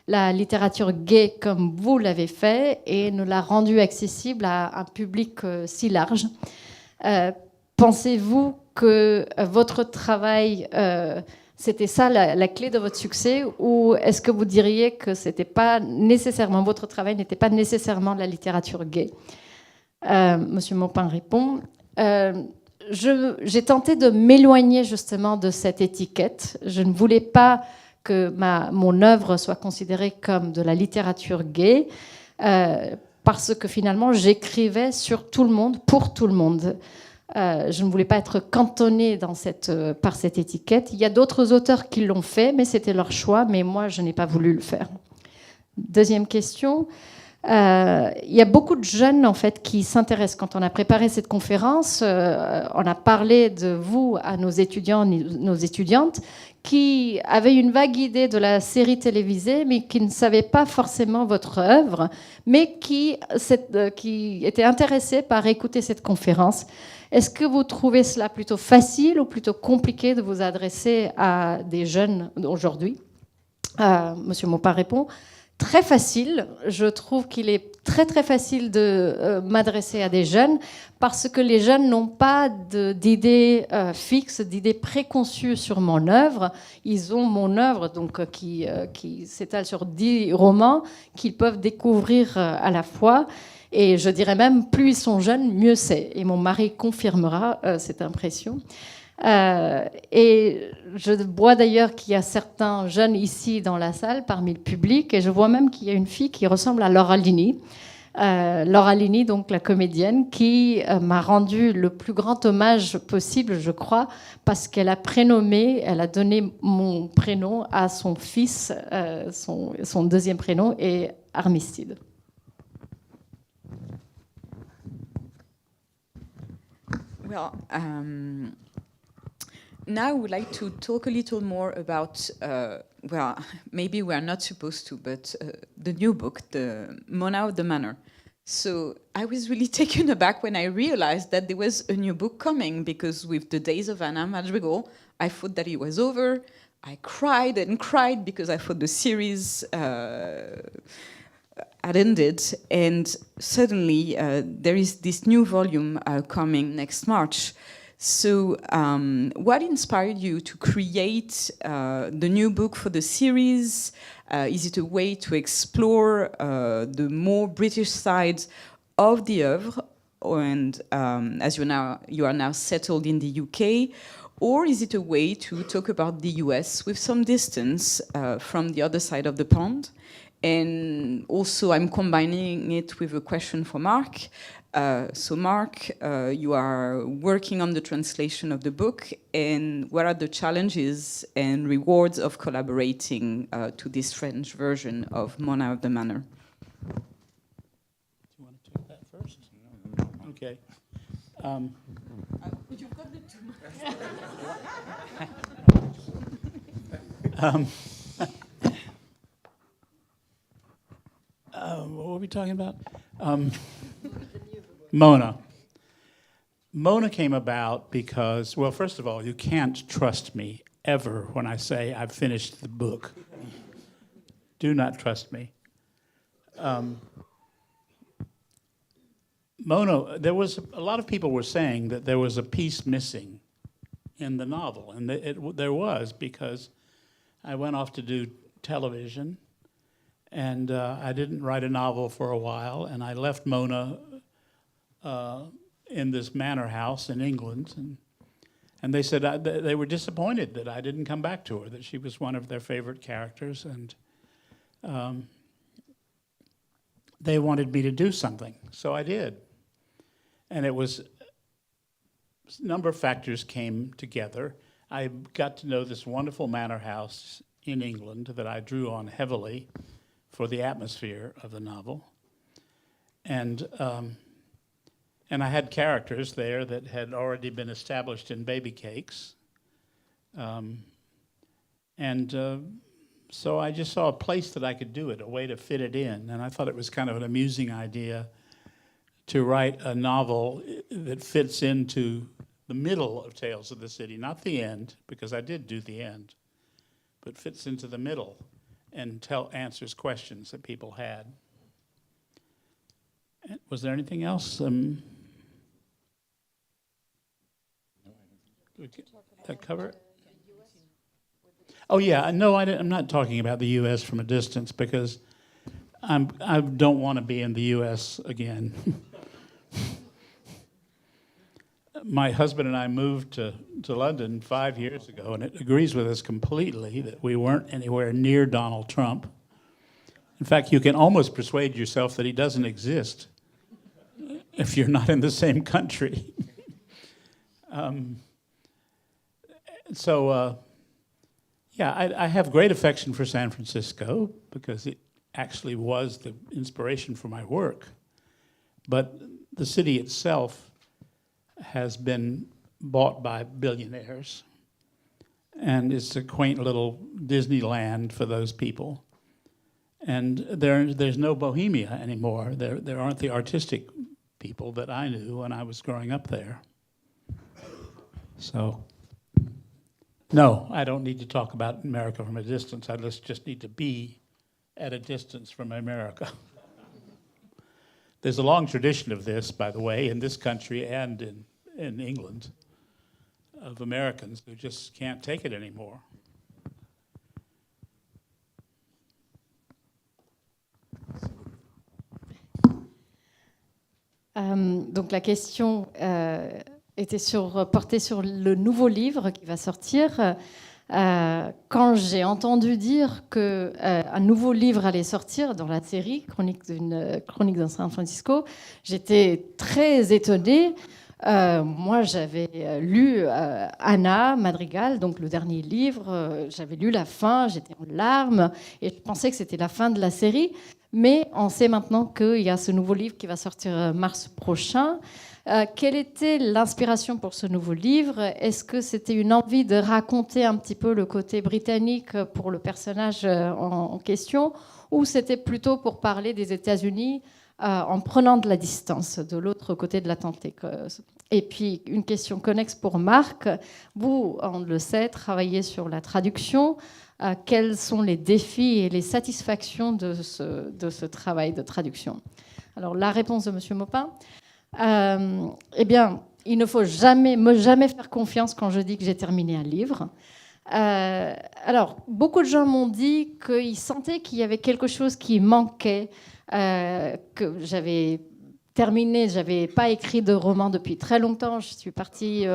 la littérature gay comme vous l'avez fait et ne l'a rendue accessible à un public si large. Pensez-vous que votre travail, c'était ça la clé de votre succès, ou est-ce que vous diriez que c'était pas nécessairement, votre travail n'était pas nécessairement la littérature gay? Monsieur Maupin répond, j'ai tenté de m'éloigner justement de cette étiquette. Je ne voulais pas que mon œuvre soit considérée comme de la littérature gay, parce que finalement j'écrivais sur tout le monde, pour tout le monde. Je ne voulais pas être cantonnée par cette étiquette. Il y a d'autres auteurs qui l'ont fait, mais c'était leur choix, mais moi, je n'ai pas voulu le faire. Deuxième question. Il y a beaucoup de jeunes en fait qui s'intéressent. Quand on a préparé cette conférence, on a parlé de vous à nos étudiants, nos étudiantes, qui avaient une vague idée de la série télévisée, mais qui ne savaient pas forcément votre œuvre, mais qui étaient intéressés par écouter cette conférence. Est-ce que vous trouvez cela plutôt facile ou plutôt compliqué de vous adresser à des jeunes aujourd'hui? Monsieur Maupin répond. Très facile. Je trouve qu'il est très très facile de m'adresser à des jeunes parce que les jeunes n'ont pas d'idées fixes, d'idées préconçues sur mon œuvre. Ils ont mon œuvre donc, qui s'étale sur 10 romans qu'ils peuvent découvrir à la fois. Et je dirais même, plus ils sont jeunes, mieux c'est. Et mon mari confirmera cette impression. Et je vois d'ailleurs qu'il y a certains jeunes ici dans la salle, parmi le public, et je vois même qu'il y a une fille qui ressemble à Laura Linney. Laura Linney, donc la comédienne, qui m'a rendu le plus grand hommage possible, je crois, parce qu'elle a elle a donné mon prénom à son fils, son deuxième prénom est Armistead. Well, now I would like to talk a little more about, well, maybe we are not supposed to, but the new book, the Mona of the Manor. So I was really taken aback when I realized that there was a new book coming, because with the Days of Anna Madrigal, I thought that it was over. I cried and cried because I thought the series had ended, and suddenly there is this new volume coming next March. So what inspired you to create the new book for the series? Is it a way to explore the more British side of the oeuvre, and as you are now settled in the UK, or is it a way to talk about the US with some distance from the other side of the pond? And also I'm combining it with a question for Marc. So Marc, you are working on the translation of the book, and what are the challenges and rewards of collaborating to this French version of Mona of the Manor? Do you want to take that first? Okay. You've got the two. What were we talking about? Mona. Mona came about because, well, first of all, you can't trust me ever when I say I've finished the book. Do not trust me. Mona, there was a lot of people were saying that there was a piece missing in the novel, and there was, because I went off to do television, and I didn't write a novel for a while, and I left Mona in this manor house in England, and they said they were disappointed that I didn't come back to her, that she was one of their favorite characters, and they wanted me to do something, so I did. And it was, a number of factors came together. I got to know this wonderful manor house in England that I drew on heavily for the atmosphere of the novel. And I had characters there that had already been established in Baby Cakes. So I just saw a place that I could do it, a way to fit it in. And I thought it was kind of an amusing idea to write a novel that fits into the middle of Tales of the City, not the end, because I did do the end, but fits into the middle and answers questions that people had. Was there anything else? That cover it? Oh yeah, no, I'm not talking about the U.S. from a distance, because I don't want to be in the U.S. again. My husband and I moved to London 5 years ago, and it agrees with us completely that we weren't anywhere near Donald Trump. In fact, you can almost persuade yourself that he doesn't exist if you're not in the same country. I have great affection for San Francisco because it actually was the inspiration for my work. But the city itself has been bought by billionaires, and it's a quaint little Disneyland for those people. And there's no Bohemia anymore. There aren't the artistic people that I knew when I was growing up there. So, no, I don't need to talk about America from a distance. I just need to be at a distance from America. There's a long tradition of this, by the way, in this country and in England, of Americans who just can't take it anymore. Donc la question était portée sur le nouveau livre qui va sortir. Quand j'ai entendu dire qu'un nouveau livre allait sortir dans la série Chroniques d'un San Francisco, j'étais très étonnée. Moi, j'avais lu Anna Madrigal, donc le dernier livre. J'avais lu la fin, j'étais en larmes et je pensais que c'était la fin de la série. Mais on sait maintenant qu'il y a ce nouveau livre qui va sortir mars prochain. Quelle était l'inspiration pour ce nouveau livre? Est-ce que c'était une envie de raconter un petit peu le côté britannique pour le personnage en question, ou c'était plutôt pour parler des États-Unis en prenant de la distance de l'autre côté de l'Atlantique? Et puis, une question connexe pour Marc. Vous, on le sait, travaillez sur la traduction. Quels sont les défis et les satisfactions de ce travail de traduction? Alors, la réponse de M. Maupin, eh bien, il ne faut jamais faire confiance quand je dis que j'ai terminé un livre. Alors, beaucoup de gens m'ont dit qu'ils sentaient qu'il y avait quelque chose qui manquait, que j'avais terminé, j'avais pas écrit de roman depuis très longtemps. Je suis partie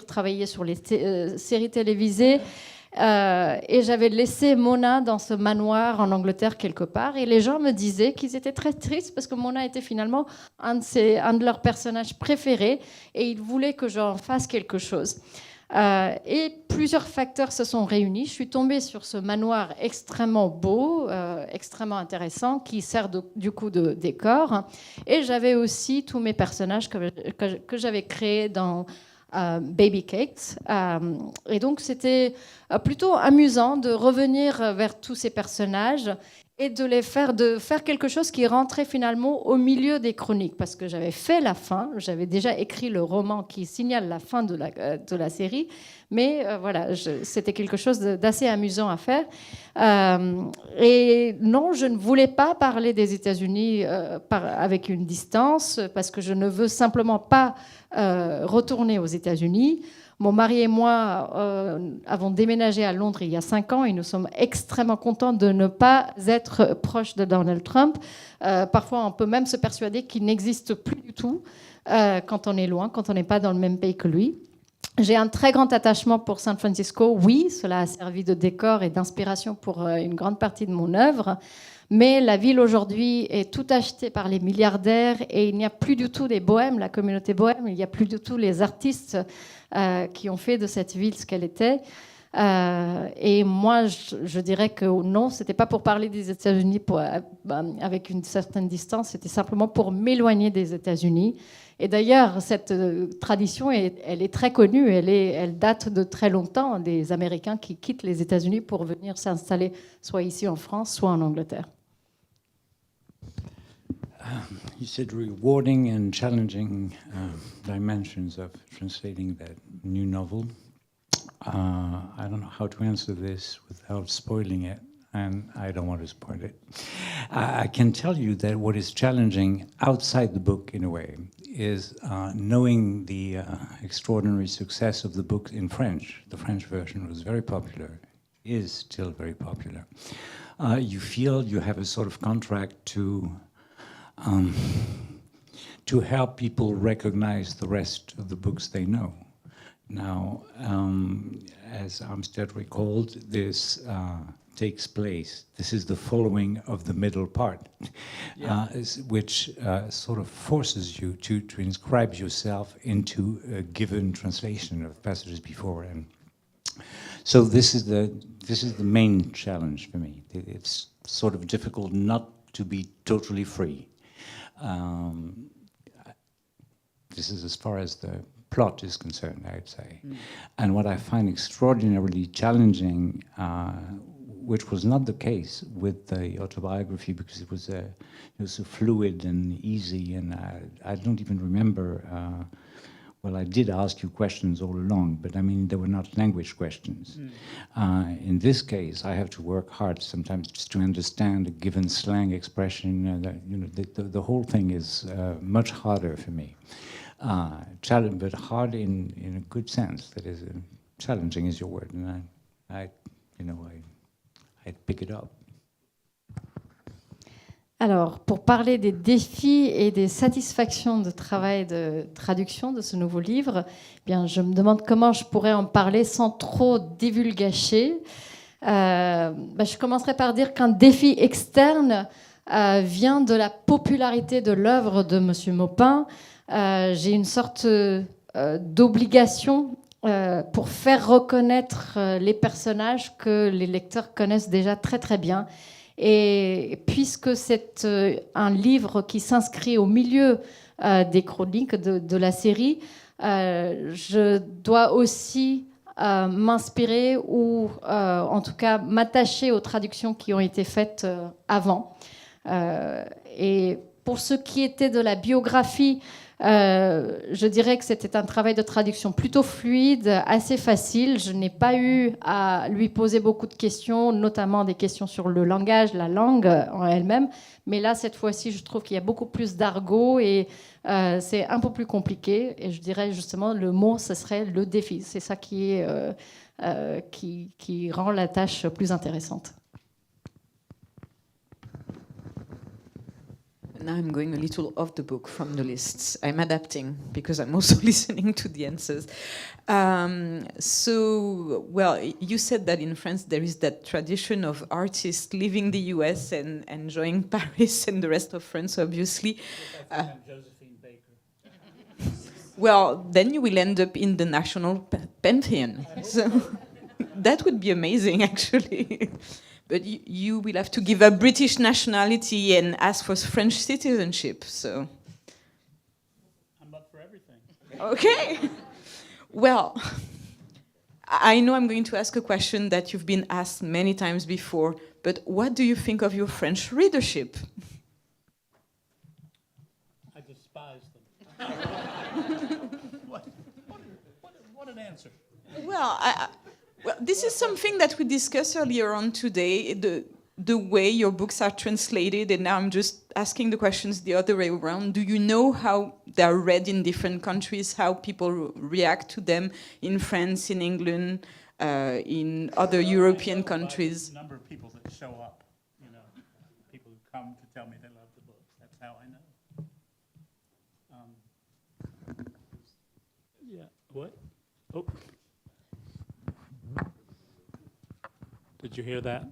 travailler sur les séries télévisées. Et j'avais laissé Mona dans ce manoir en Angleterre quelque part, et les gens me disaient qu'ils étaient très tristes parce que Mona était finalement un de leurs personnages préférés et ils voulaient que j'en fasse quelque chose. Et plusieurs facteurs se sont réunis. Je suis tombée sur ce manoir extrêmement beau, extrêmement intéressant, qui sert du coup de décor, et j'avais aussi tous mes personnages que j'avais créés dans Baby Cakes. Et donc c'était plutôt amusant de revenir vers tous ces personnages et de faire quelque chose qui rentrait finalement au milieu des chroniques, parce que j'avais fait la fin, j'avais déjà écrit le roman qui signale la fin de la série, mais voilà, c'était quelque chose d'assez amusant à faire. Et non, je ne voulais pas parler des États-Unis avec une distance, parce que je ne veux simplement pas retourner aux États-Unis. Mon mari et moi avons déménagé à Londres il y a 5 ans et nous sommes extrêmement contents de ne pas être proches de Donald Trump. Parfois, on peut même se persuader qu'il n'existe plus du tout quand on est loin, quand on n'est pas dans le même pays que lui. J'ai un très grand attachement pour San Francisco. Oui, cela a servi de décor et d'inspiration pour une grande partie de mon œuvre. Mais la ville aujourd'hui est tout achetée par les milliardaires et il n'y a plus du tout des bohèmes, la communauté bohème, il n'y a plus du tout les artistes qui ont fait de cette ville ce qu'elle était. Et moi, je dirais que non, c'était pas pour parler des États-Unis avec une certaine distance, c'était simplement pour m'éloigner des États-Unis. Et d'ailleurs, cette tradition, elle est très connue, elle date de très longtemps, des Américains qui quittent les États-Unis pour venir s'installer soit ici en France, soit en Angleterre. You said rewarding and challenging dimensions of translating that new novel. I don't know how to answer this without spoiling it, and I don't want to spoil it. I can tell you that what is challenging outside the book, in a way, is knowing the extraordinary success of the book in French. The French version was very popular, is still very popular. You feel you have a sort of contract to help people recognize the rest of the books they know, Now, as Armistead recalled, this takes place. This is the following of the middle part, which sort of forces you to inscribe yourself into a given translation of passages before. And so this is the main challenge for me. It's sort of difficult not to be totally free. This is as far as the plot is concerned, I would say. And what I find extraordinarily challenging, which was not the case with the autobiography, because it was so fluid and easy, and I don't even remember. Well, I did ask you questions all along, but I mean, they were not language questions. In this case, I have to work hard sometimes just to understand a given slang expression. The whole thing is much harder for me. Challenge, but hard in a good sense. That is, challenging is your word, and I'd pick it up. Alors, pour parler des défis et des satisfactions de travail de traduction de ce nouveau livre, eh bien, je me demande comment je pourrais en parler sans trop divulgacher. Je commencerai par dire qu'un défi externe vient de la popularité de l'œuvre de M. Maupin. J'ai une sorte d'obligation pour faire reconnaître les personnages que les lecteurs connaissent déjà très très bien. Et puisque c'est un livre qui s'inscrit au milieu des chroniques de la série, je dois aussi m'inspirer ou en tout cas m'attacher aux traductions qui ont été faites avant. Et pour ce qui était de la biographie, je dirais que c'était un travail de traduction plutôt fluide, assez facile. Je n'ai pas eu à lui poser beaucoup de questions, notamment des questions sur le langage, la langue en elle-même. Mais là, cette fois-ci, je trouve qu'il y a beaucoup plus d'argot et c'est un peu plus compliqué. Et je dirais justement, le mot, ce serait le défi. C'est ça qui rend la tâche plus intéressante. Now I'm going a little off the book from the lists. I'm adapting because I'm also listening to the answers. You said that in France there is that tradition of artists leaving the US and enjoying Paris and the rest of France, obviously. Josephine Baker. Well, then you will end up in the national pantheon. So that would be amazing, actually. But you will have to give up British nationality and ask for French citizenship. So I'm up for everything. Okay. Well, I know I'm going to ask a question that you've been asked many times before, but what do you think of your French readership? I despise them. What an answer. Well, this is something that we discussed earlier on today, the way your books are translated, and now I'm just asking the questions the other way around. Do you know how they're read in different countries, how people react to them in France, in England, in other European countries? The number of people that show up, people who come to tell me they love the books. That's how I know. What? Oh. Did you hear that?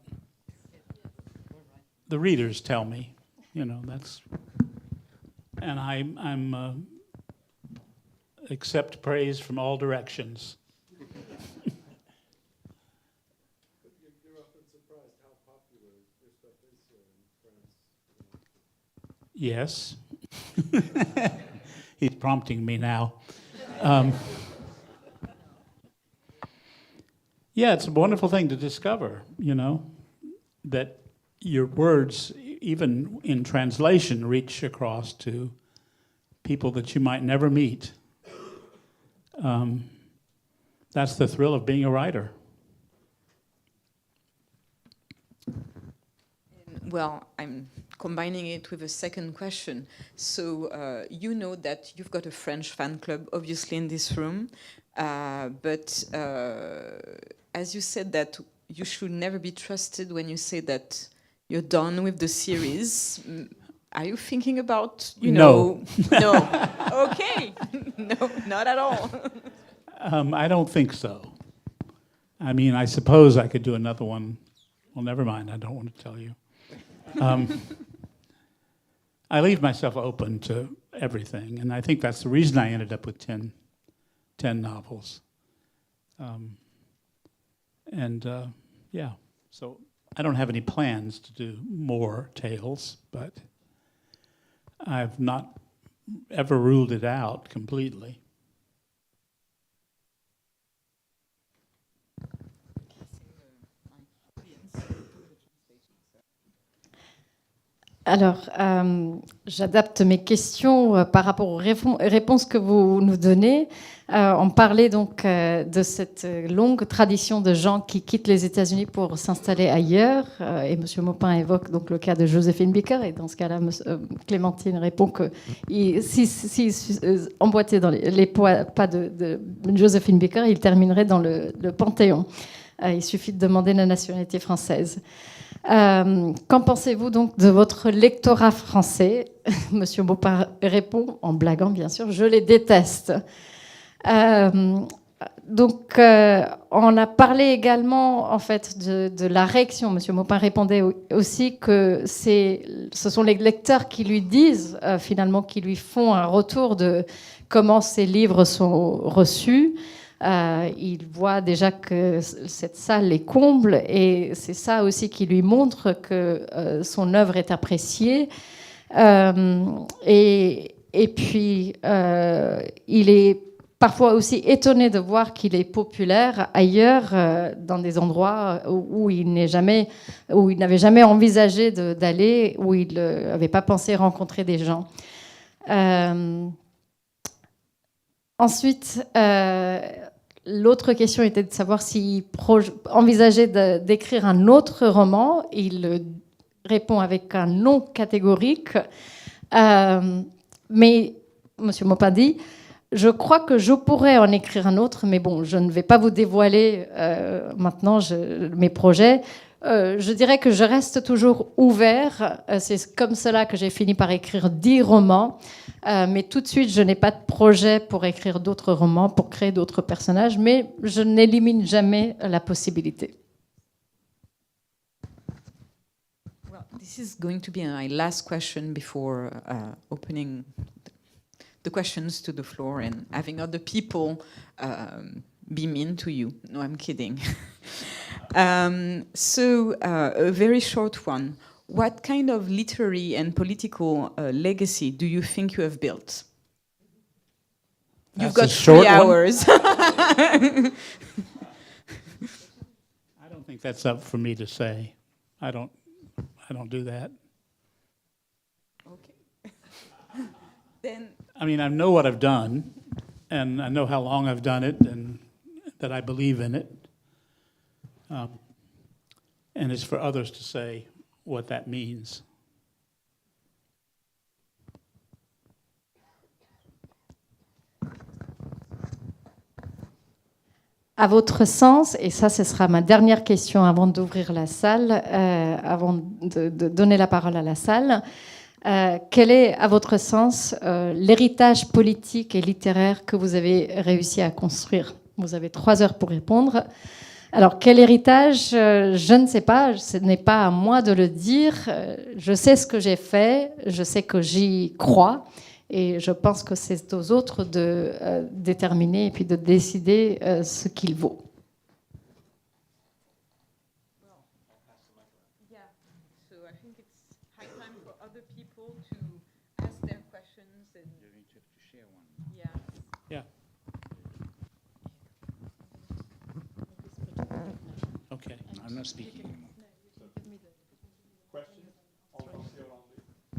The readers tell me, that's, and I'm accept praise from all directions. You're often surprised how popular your stuff is here in France. Yes. He's prompting me now. Yeah, it's a wonderful thing to discover, that your words, even in translation, reach across to people that you might never meet. That's the thrill of being a writer. Well, I'm combining it with a second question. So you know that you've got a French fan club, obviously, in this room, but as you said that you should never be trusted when you say that you're done with the series. Are you thinking about, No. No. Okay. No, not at all. I don't think so. I mean, I suppose I could do another one. Well, never mind. I don't want to tell you. I leave myself open to everything, and I think that's the reason I ended up with 10 novels. Yeah, so I don't have any plans to do more tales, but I've not ever ruled it out completely. Alors, j'adapte mes questions par rapport aux réponses que vous nous donnez. On parlait donc de cette longue tradition de gens qui quittent les États-Unis pour s'installer ailleurs. Et M. Maupin évoque donc le cas de Josephine Baker. Et dans ce cas-là, Clémentine répond que si emboîté dans les pas de Josephine Baker, il terminerait dans le Panthéon. Il suffit de demander la nationalité française. Qu'en pensez-vous donc de votre lectorat français? Monsieur Maupin répond, en blaguant bien sûr, je les déteste. Donc, on a parlé également en fait de la réaction. Monsieur Maupin répondait aussi que ce sont les lecteurs qui lui disent finalement, qui lui font un retour de comment ces livres sont reçus. Il voit déjà que cette salle les comble et c'est ça aussi qui lui montre que son œuvre est appréciée. Et puis, il est parfois aussi étonné de voir qu'il est populaire ailleurs, dans des endroits où il n'avait jamais envisagé d'aller, où il n'avait pas pensé rencontrer des gens. Ensuite, l'autre question était de savoir s'il envisageait d'écrire un autre roman. Il répond avec un non catégorique. Mais M. Maupin dit, je crois que je pourrais en écrire un autre, mais bon, je ne vais pas vous dévoiler maintenant mes projets. Je dirais que je reste toujours ouvert. C'est comme cela que j'ai fini par écrire 10 romans. Mais tout de suite, je n'ai pas de projet pour écrire d'autres romans, pour créer d'autres personnages, mais je n'élimine jamais la possibilité. Well, this is going to be my last question before opening the questions to the floor and having other people be mean to you. No, I'm kidding. So a very short one. What kind of literary and political legacy do you think you have built? You've got 3 hours. I don't think that's up for me to say. I don't do that. Okay. Then. I mean, I know what I've done, and I know how long I've done it, and that I believe in it. And it's for others to say what that means. À votre sens, et ça, ce sera ma dernière question avant d'ouvrir la salle, avant de donner la parole à la salle, quel est, à votre sens, l'héritage politique et littéraire que vous avez réussi à construire? Vous avez 3 heures pour répondre. Alors, quel héritage? Je ne sais pas, ce n'est pas à moi de le dire. Je sais ce que j'ai fait, je sais que j'y crois, et je pense que c'est aux autres de déterminer et puis de décider ce qu'il vaut. Yeah, so I think it's high time for other people to ask their questions and yeah. Yeah. Okay. I'm not speaking anymore.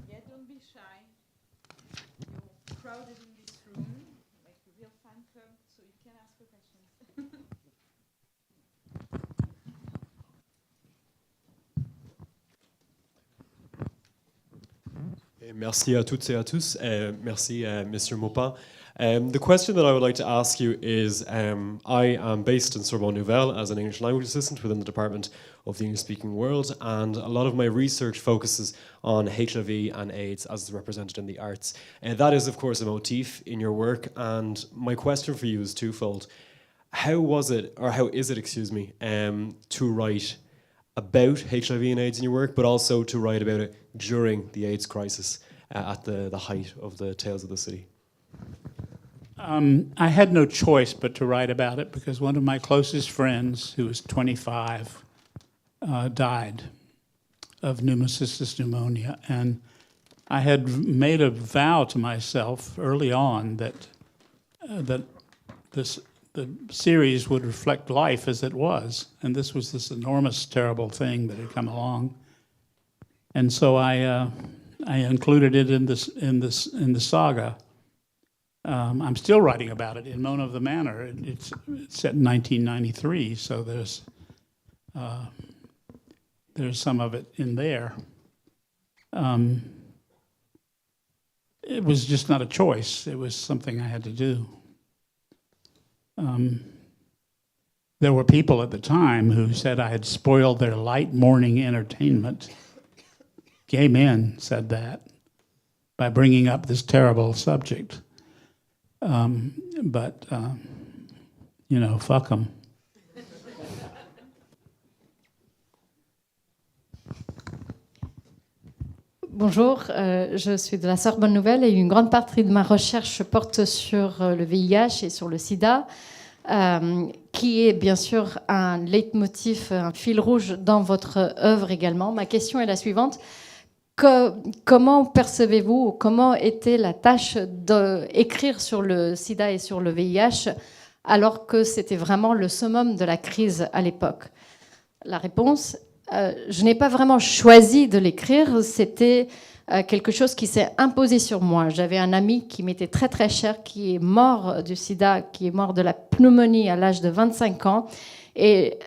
Yeah, don't be shy. You're crowded in this room, like a real fan club, so you can ask your questions. Merci à toutes et à tous. Merci, Mr. Maupin. The question that I would like to ask you is, I am based in Sorbonne Nouvelle as an English language assistant within the Department of the English-speaking world, and a lot of my research focuses on HIV and AIDS as represented in the arts. That is, of course, a motif in your work, and my question for you is twofold. how was it, or how is it, excuse me, to write about HIV and AIDS in your work, but also to write about it during the AIDS crisis at the height of the Tales of the City? I had no choice but to write about it because one of my closest friends, who was 25, died of pneumocystis pneumonia. And I had made a vow to myself early on that the series would reflect life as it was. And this was this enormous, terrible thing that had come along. And so I included it in the saga. I'm still writing about it in Mona of the Manor. It's set in 1993, so there's some of it in there. It was just not a choice. It was something I had to do. There were people at the time who said I had spoiled their light morning entertainment. Gay men said that by bringing up this terrible subject. But fuck them. Bonjour, je suis de la Sorbonne Nouvelle et une grande partie de ma recherche porte sur le VIH et sur le sida, qui est bien sûr un leitmotiv, un fil rouge dans votre œuvre également. Ma question est la suivante. Comment percevez-vous, comment était la tâche d'écrire sur le sida et sur le VIH alors que c'était vraiment le summum de la crise à l'époque? La réponse, je n'ai pas vraiment choisi de l'écrire, c'était quelque chose qui s'est imposé sur moi. J'avais un ami qui m'était très très cher, qui est mort du sida, qui est mort de la pneumonie à l'âge de 25 ans. Et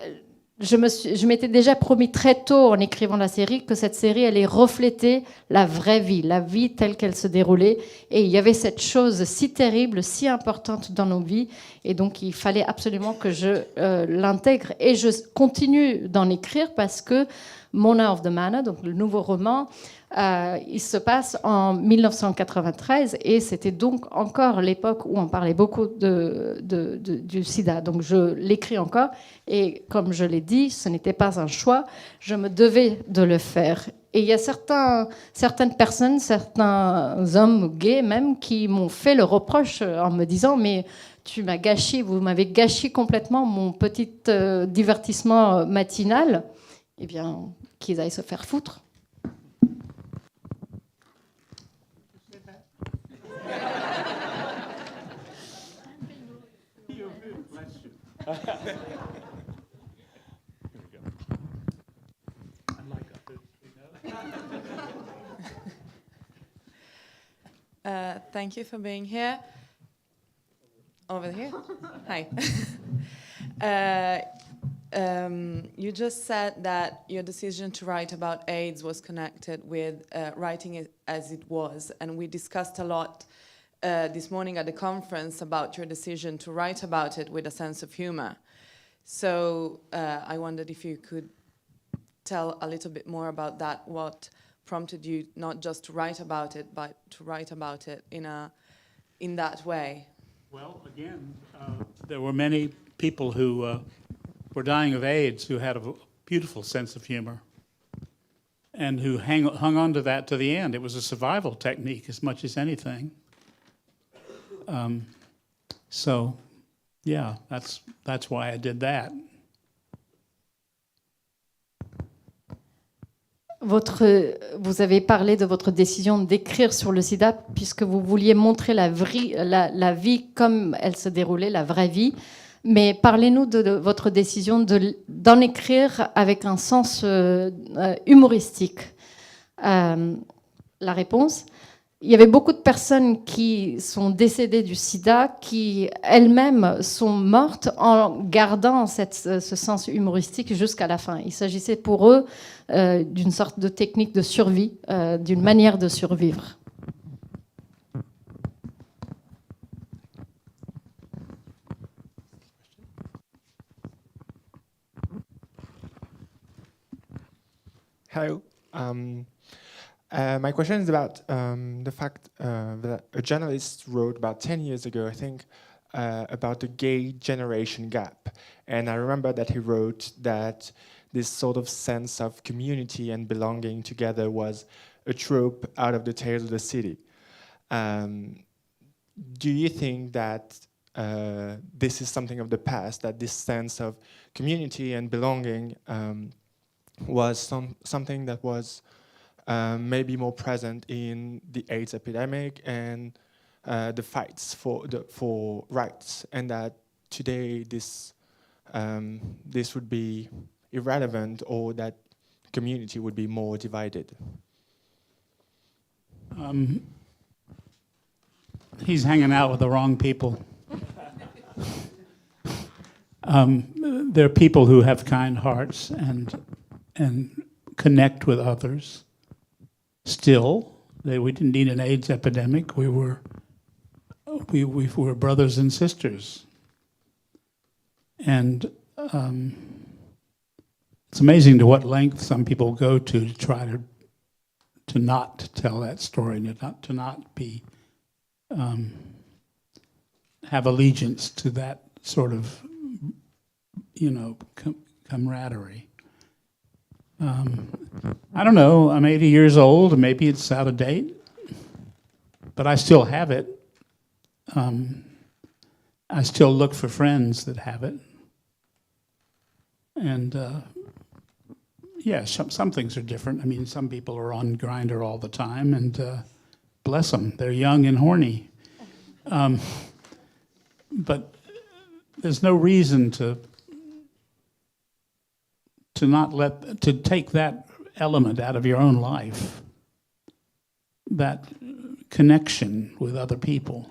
je m'étais déjà promis très tôt en écrivant la série que cette série allait refléter la vraie vie, la vie telle qu'elle se déroulait. Et il y avait cette chose si terrible, si importante dans nos vies. Et donc, il fallait absolument que je l'intègre. Et je continue d'en écrire parce que Mona of the Manor, donc le nouveau roman, il se passe en 1993 et c'était donc encore l'époque où on parlait beaucoup du sida. Donc je l'écris encore et comme je l'ai dit, ce n'était pas un choix, je me devais de le faire. Et il y a certaines personnes, certains hommes gays même, qui m'ont fait le reproche en me disant « mais tu m'as gâché, vous m'avez gâché complètement mon petit divertissement matinal ». Eh bien, qu'ils aillent se faire foutre. Thank you for being here. Over here? Hi. You just said that your decision to write about AIDS was connected with writing it as it was. And we discussed a lot this morning at the conference about your decision to write about it with a sense of humor. So I wondered if you could tell a little bit more about that, what prompted you not just to write about it, but to write about it in that way. Well, again, there were many people who were dying of AIDS who had a beautiful sense of humor and who hung on to that to the end. It was a survival technique as much as anything. So, yeah, that's why I did that. Vous avez parlé de votre décision d'écrire sur le sida puisque vous vouliez montrer la vie comme elle se déroulait, la vraie vie. Mais parlez-nous de votre décision d'en écrire avec un sens humoristique. La réponse, il y avait beaucoup de personnes qui sont décédées du sida, qui elles-mêmes sont mortes en gardant ce sens humoristique jusqu'à la fin. Il s'agissait pour eux d'une sorte de technique de survie, d'une manière de survivre. Hello. My question is about the fact that a journalist wrote about 10 years ago, I think, about the gay generation gap. And I remember that he wrote that this sort of sense of community and belonging together was a trope out of the Tales of the City. Do you think that this is something of the past, that this sense of community and belonging was something that was maybe more present in the AIDS epidemic and the fights for rights, and that today this would be irrelevant, or that community would be more divided? He's hanging out with the wrong people. There are people who have kind hearts and connect with others. Still, we didn't need an AIDS epidemic. We were brothers and sisters. And it's amazing to what length some people go to try to not tell that story, to not be have allegiance to that sort of, camaraderie. I don't know, I'm 80 years old, and maybe it's out of date, but I still have it. I still look for friends that have it. And some things are different. I mean, some people are on Grindr all the time, and bless them, they're young and horny. But there's no reason to take that element out of your own life, that connection with other people.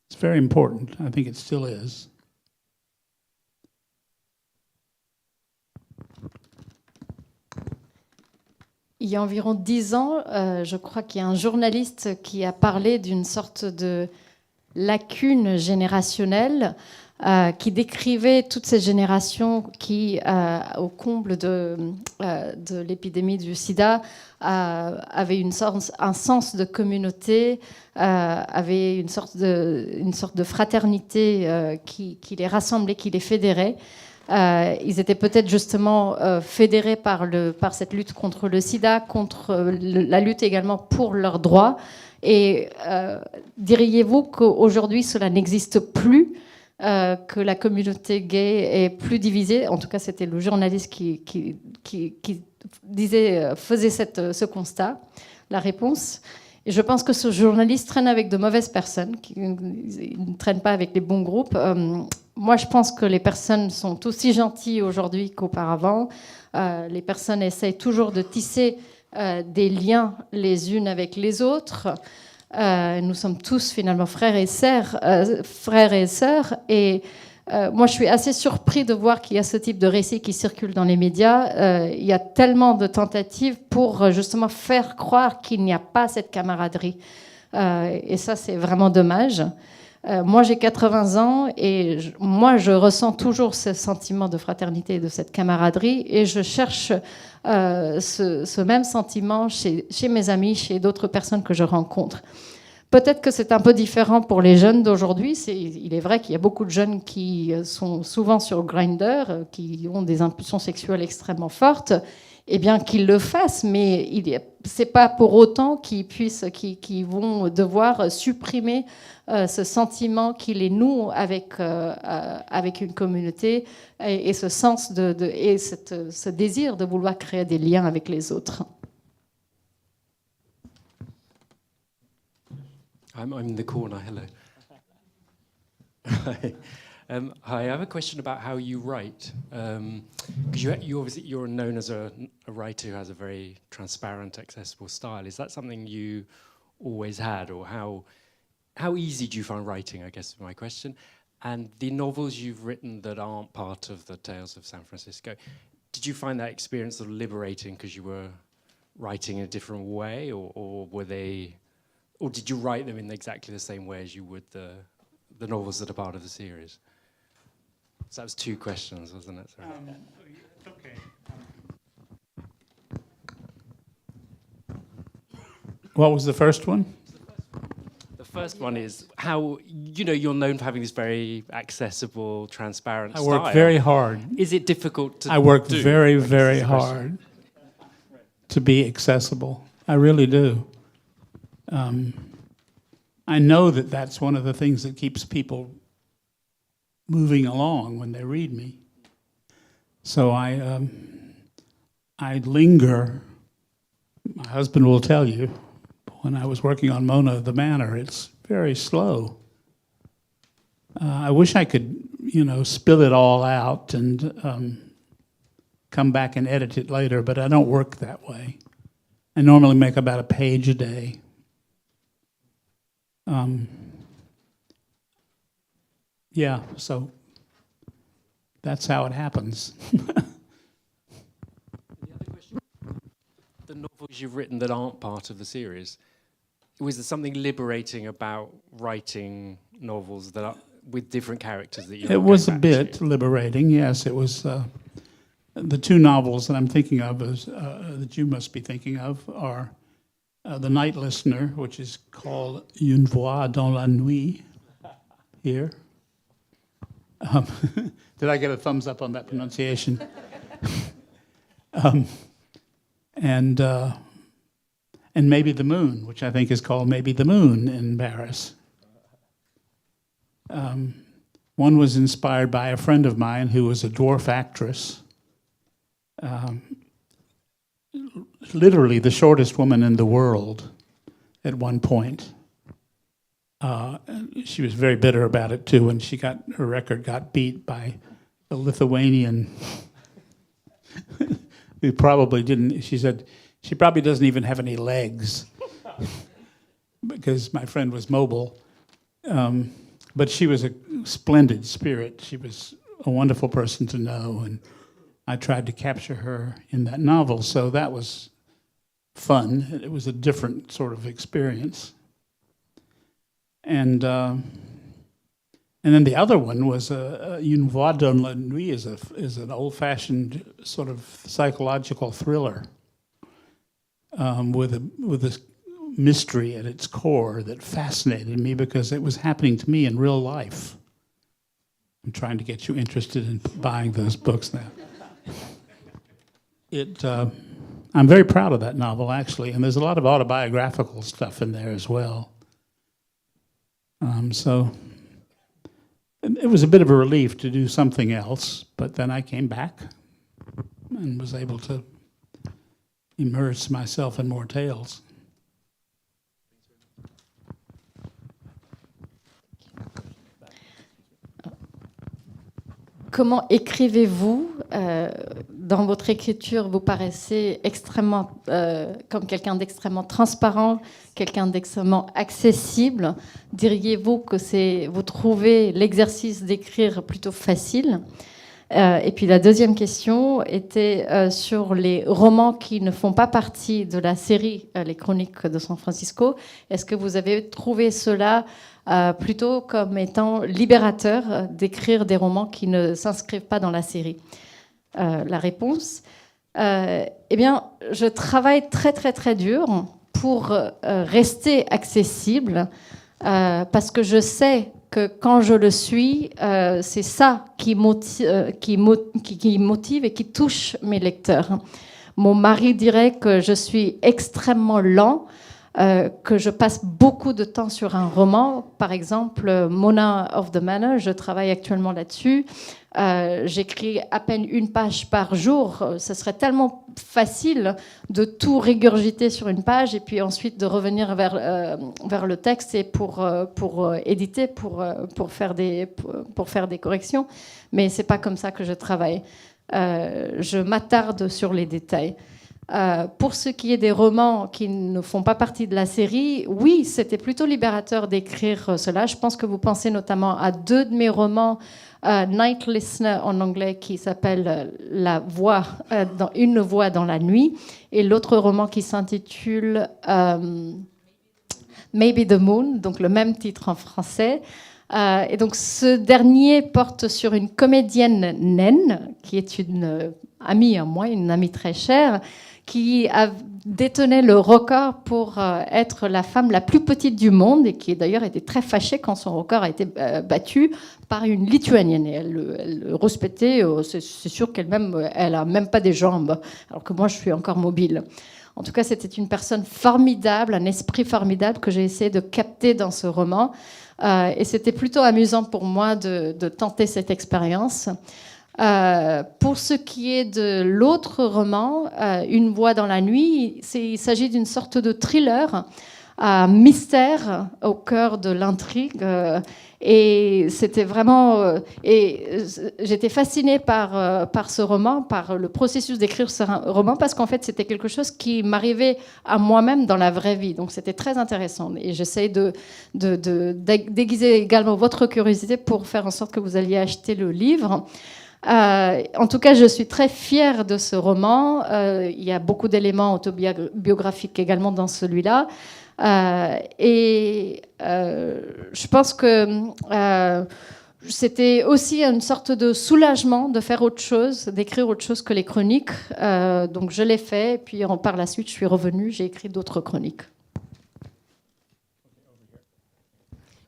It's very important. I think it still is. Il y a environ 10 ans, je crois qu'il y a un journaliste qui a parlé d'une sorte de lacune générationnelle qui décrivait toute cette génération qui, au comble de l'épidémie du sida, avait un sens de communauté, avait une sorte de fraternité qui les rassemblait, qui les fédérait. Ils étaient peut-être justement fédérés par cette lutte contre le sida, contre la lutte également pour leurs droits. Et diriez-vous qu'aujourd'hui cela n'existe plus, que la communauté gay est plus divisée? En tout cas, c'était le journaliste qui faisait ce constat. La réponse: et je pense que ce journaliste traîne avec de mauvaises personnes, il ne traîne pas avec les bons groupes. Moi, je pense que les personnes sont aussi gentilles aujourd'hui qu'auparavant. Les personnes essayent toujours de tisser des liens les unes avec les autres. Nous sommes tous finalement frères et sœurs. Et moi, je suis assez surpris de voir qu'il y a ce type de récit qui circule dans les médias. Il y a tellement de tentatives pour justement faire croire qu'il n'y a pas cette camaraderie. Et ça, c'est vraiment dommage. Moi, j'ai 80 ans et je ressens toujours ce sentiment de fraternité et de cette camaraderie, et je cherche ce même sentiment chez mes amis, chez d'autres personnes que je rencontre. Peut-être que c'est un peu différent pour les jeunes d'aujourd'hui. Il est vrai qu'il y a beaucoup de jeunes qui sont souvent sur Grindr, qui ont des impulsions sexuelles extrêmement fortes. Eh bien, qu'ils le fassent, mais c'est pas pour autant qu'ils vont devoir supprimer ce sentiment qui les noue avec une communauté, et ce sens et ce désir de vouloir créer des liens avec les autres. I'm in the corner. Hello. Hi, I have a question about how you write. Because you obviously you're known as a writer who has a very transparent, accessible style. Is that something you always had, or how easy do you find writing? I guess is my question. And the novels you've written that aren't part of the Tales of San Francisco, did you find that experience sort of liberating because you were writing in a different way, or were they, or did you write them in exactly the same way as you would the novels that are part of the series? So that was 2 questions, wasn't it? Sorry. Okay. What was the first one? The first one is how, you're known for having this very accessible, transparent I style. work very hard. Is it difficult to I work do? very, I guess very is the question. hard to be accessible. I really do. I know that that's one of the things that keeps people moving along when they read me. So I linger. My husband will tell you, when I was working on Mona the Manor, it's very slow. I wish I could, spill it all out and come back and edit it later, but I don't work that way. I normally make about a page a day. Yeah, so that's how it happens. The novels you've written that aren't part of the series, was there something liberating about writing novels that are with different characters that you? It was a bit liberating, yes. It was the two novels that I'm thinking of, that you must be thinking of, are The Night Listener, which is called Une voix dans la nuit, here. Did I get a thumbs up on that pronunciation? And Maybe the Moon, which I think is called Maybe the Moon in Paris. One was inspired by a friend of mine who was a dwarf actress, literally the shortest woman in the world at one point. She was very bitter about it too, when her record got beat by a Lithuanian who probably didn't. She said she probably doesn't even have any legs because my friend was mobile. But she was a splendid spirit. She was a wonderful person to know, and I tried to capture her in that novel, so that was fun. It was a different sort of experience. And then the other one was Une voix dans la nuit is an old-fashioned sort of psychological thriller with a mystery at its core that fascinated me because it was happening to me in real life. I'm trying to get you interested in buying those books now. I'm very proud of that novel, actually, and there's a lot of autobiographical stuff in there as well. So it was a bit of a relief to do something else, but then I came back and was able to immerse myself in more tales. Comment écrivez-vous dans votre écriture, vous paraissez extrêmement, comme quelqu'un d'extrêmement transparent, quelqu'un d'extrêmement accessible. Diriez-vous que vous trouvez l'exercice d'écrire plutôt facile? Et puis la deuxième question était sur les romans qui ne font pas partie de la série Les Chroniques de San Francisco. Est-ce que vous avez trouvé cela plutôt comme étant libérateur d'écrire des romans qui ne s'inscrivent pas dans la série? La réponse, eh bien, je travaille très très très dur pour rester accessible parce que je sais que quand je le suis, c'est ça qui motive et qui touche mes lecteurs. Mon mari dirait que je suis extrêmement lent, que je passe beaucoup de temps sur un roman. Par exemple, Mona of the Manor, je travaille actuellement là-dessus. J'écris à peine une page par jour. Ce serait tellement facile de tout régurgiter sur une page et puis ensuite de revenir vers le texte et pour éditer, pour faire des corrections. Mais c'est pas comme ça que je travaille. Je m'attarde sur les détails. Pour ce qui est des romans qui ne font pas partie de la série, oui, c'était plutôt libérateur d'écrire cela. Je pense que vous pensez notamment à deux de mes romans, Night Listener en anglais, qui s'appelle Une voix dans la nuit, et l'autre roman qui s'intitule Maybe the Moon, donc le même titre en français. Et donc ce dernier porte sur une comédienne naine, qui est une amie à moi, une amie très chère, qui détenait le record pour être la femme la plus petite du monde et qui d'ailleurs était très fâchée quand son record a été battu par une Lituanienne. Et elle le respectait, c'est sûr qu'elle-même, elle n'a même pas des jambes, alors que moi je suis encore mobile. En tout cas, c'était une personne formidable, un esprit formidable que j'ai essayé de capter dans ce roman. Et c'était plutôt amusant pour moi de tenter cette expérience. Pour ce qui est de l'autre roman, Une voix dans la nuit, il s'agit d'une sorte de thriller, mystère au cœur de l'intrigue. Et c'était vraiment. J'étais fascinée par ce roman, par le processus d'écrire ce roman, parce qu'en fait, c'était quelque chose qui m'arrivait à moi-même dans la vraie vie. Donc, c'était très intéressant. Et j'essaie de déguiser également votre curiosité pour faire en sorte que vous alliez acheter le livre. En tout cas, je suis très fière de ce roman. Il y a beaucoup d'éléments autobiographiques également dans celui-là. Je pense que c'était aussi une sorte de soulagement de faire autre chose, d'écrire autre chose que les chroniques. Donc je l'ai fait, et puis par la suite, je suis revenue, j'ai écrit d'autres chroniques.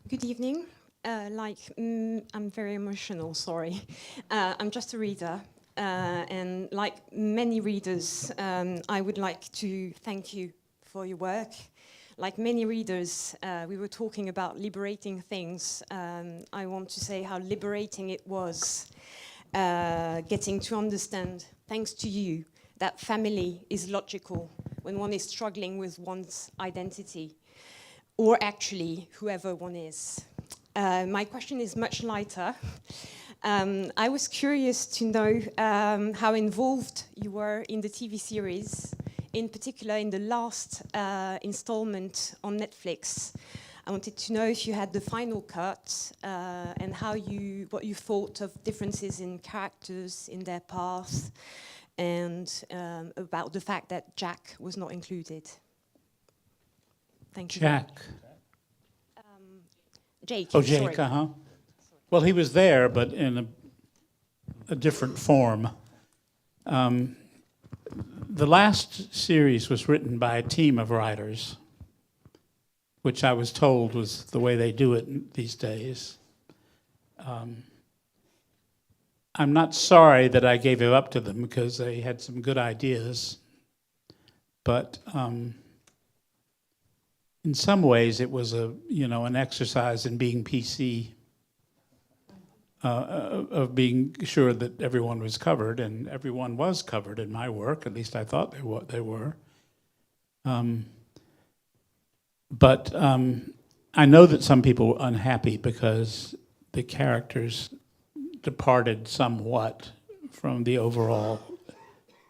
Good evening. I'm very emotional, sorry. I'm just a reader. And like many readers, I would like to thank you for your work. Like many readers, we were talking about liberating things. I want to say how liberating it was getting to understand, thanks to you, that family is logical when one is struggling with one's identity, or actually whoever one is. My question is much lighter. I was curious to know how involved you were in the TV series, in particular in the last installment on Netflix. I wanted to know if you had the final cut and what you thought of differences in characters, in their path, and about the fact that Jack was not included. Thank you. Jack. Jake. Oh, Jake, sorry. Well, he was there, but in a different form. The last series was written by a team of writers, which I was told was the way they do it these days. I'm not sorry that I gave it up to them because they had some good ideas, but in some ways it was an exercise in being PC, of being sure that everyone was covered, and everyone was covered in my work. At least I thought they were. But I know that some people were unhappy because the characters departed somewhat from the overall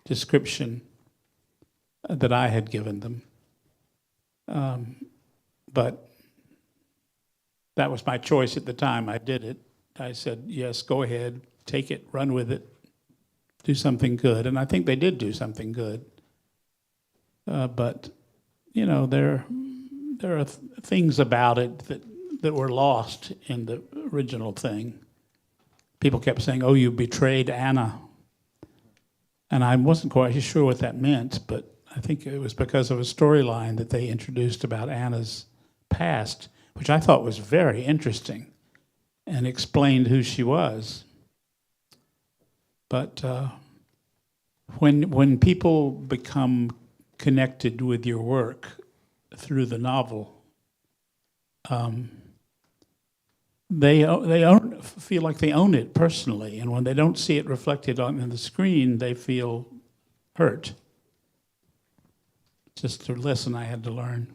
description that I had given them. But that was my choice at the time. I did it. I said, yes, go ahead, take it, run with it, do something good. And I think they did do something good. But, there are things about it that were lost in the original thing. People kept saying, oh, you betrayed Anna. And I wasn't quite sure what that meant, but I think it was because of a storyline that they introduced about Anna's past, which I thought was very interesting and explained who she was. But when people become connected with your work through the novel, they feel like they own it personally, and when they don't see it reflected on the screen, they feel hurt. Just a lesson I had to learn.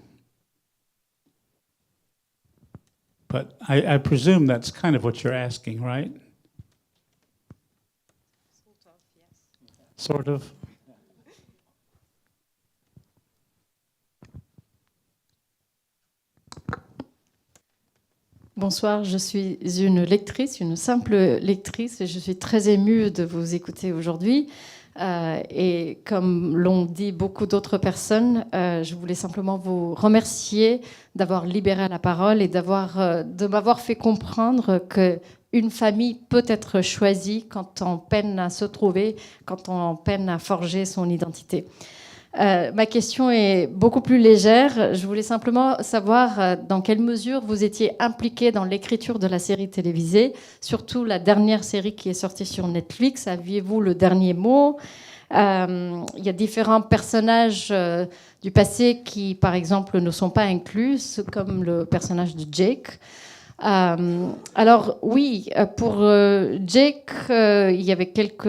But I presume that's kind of what you're asking, right? Sort of, yes. Sort of. Bonsoir, je suis une lectrice, une simple lectrice, et je suis très émue de vous écouter aujourd'hui. Et comme l'ont dit beaucoup d'autres personnes, je voulais simplement vous remercier d'avoir libéré la parole et de m'avoir fait comprendre qu'une famille peut être choisie quand on peine à se trouver, quand on peine à forger son identité. Ma question est beaucoup plus légère. Je voulais simplement savoir dans quelle mesure vous étiez impliqué dans l'écriture de la série télévisée, surtout la dernière série qui est sortie sur Netflix. Aviez-vous le dernier mot ? Il y a différents personnages du passé qui, par exemple, ne sont pas inclus, comme le personnage de Jake. Alors oui, pour Jake, il y avait quelques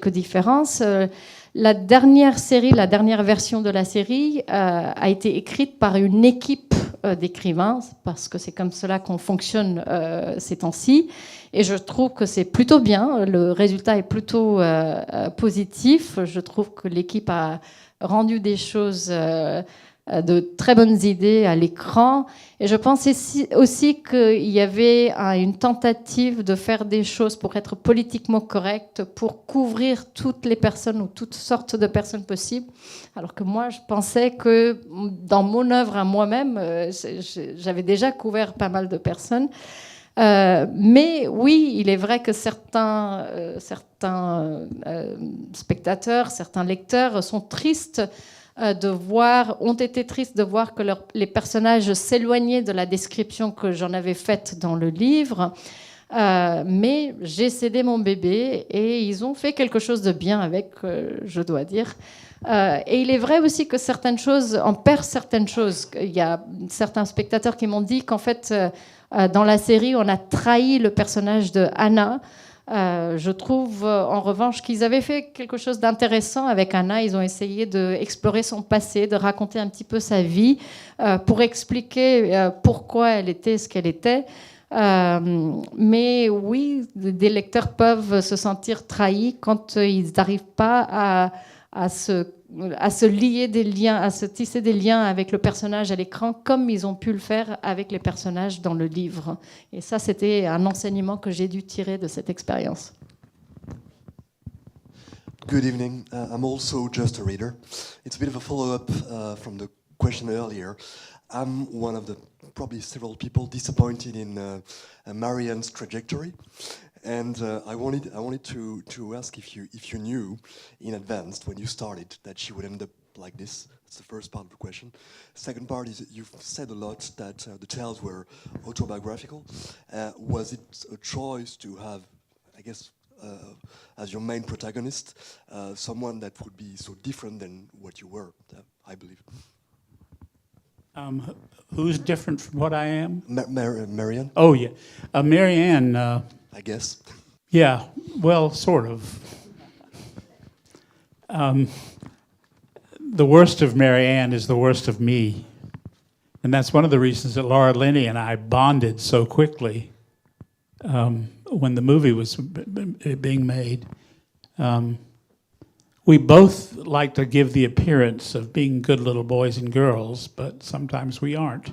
différences. La dernière série, la dernière version de la série a été écrite par une équipe d'écrivains, parce que c'est comme cela qu'on fonctionne ces temps-ci. Et je trouve que c'est plutôt bien. Le résultat est plutôt positif. Je trouve que l'équipe a rendu des choses, de très bonnes idées à l'écran. Et je pense aussi qu'il y avait une tentative de faire des choses pour être politiquement correct, pour couvrir toutes les personnes ou toutes sortes de personnes possibles. Alors que moi, je pensais que dans mon œuvre à moi-même, j'avais déjà couvert pas mal de personnes. Mais oui, il est vrai que certains spectateurs, certains lecteurs sont tristes ont été tristes de voir que les personnages s'éloignaient de la description que j'en avais faite dans le livre. Mais j'ai cédé mon bébé et ils ont fait quelque chose de bien avec, je dois dire. Et il est vrai aussi que certaines choses, on perd certaines choses. Il y a certains spectateurs qui m'ont dit qu'en fait, dans la série, on a trahi le personnage de Anna. Je trouve, en revanche, qu'ils avaient fait quelque chose d'intéressant avec Anna. Ils ont essayé d'explorer son passé, de raconter un petit peu sa vie, pour expliquer pourquoi elle était ce qu'elle était. Mais oui, des lecteurs peuvent se sentir trahis quand ils n'arrivent pas à se lier des liens, à se tisser des liens avec le personnage à l'écran, comme ils ont pu le faire avec les personnages dans le livre. Et ça, c'était un enseignement que j'ai dû tirer de cette expérience. Good evening. I'm also just a reader. It's a bit of a follow-up from the question earlier. I'm one of the probably several people disappointed in Marianne's trajectory. And I wanted to ask if you knew in advance when you started that she would end up like this. That's the first part of the question. Second part is you've said a lot that the tales were autobiographical. Was it a choice to have, I guess, as your main protagonist, someone that would be so different than what you were? I believe. Who's different from what I am? Marianne. Oh yeah, Marianne. I guess. Yeah, well, sort of. The worst of Marianne is the worst of me. And that's one of the reasons that Laura Linney and I bonded so quickly when the movie was being made. We both like to give the appearance of being good little boys and girls, but sometimes we aren't.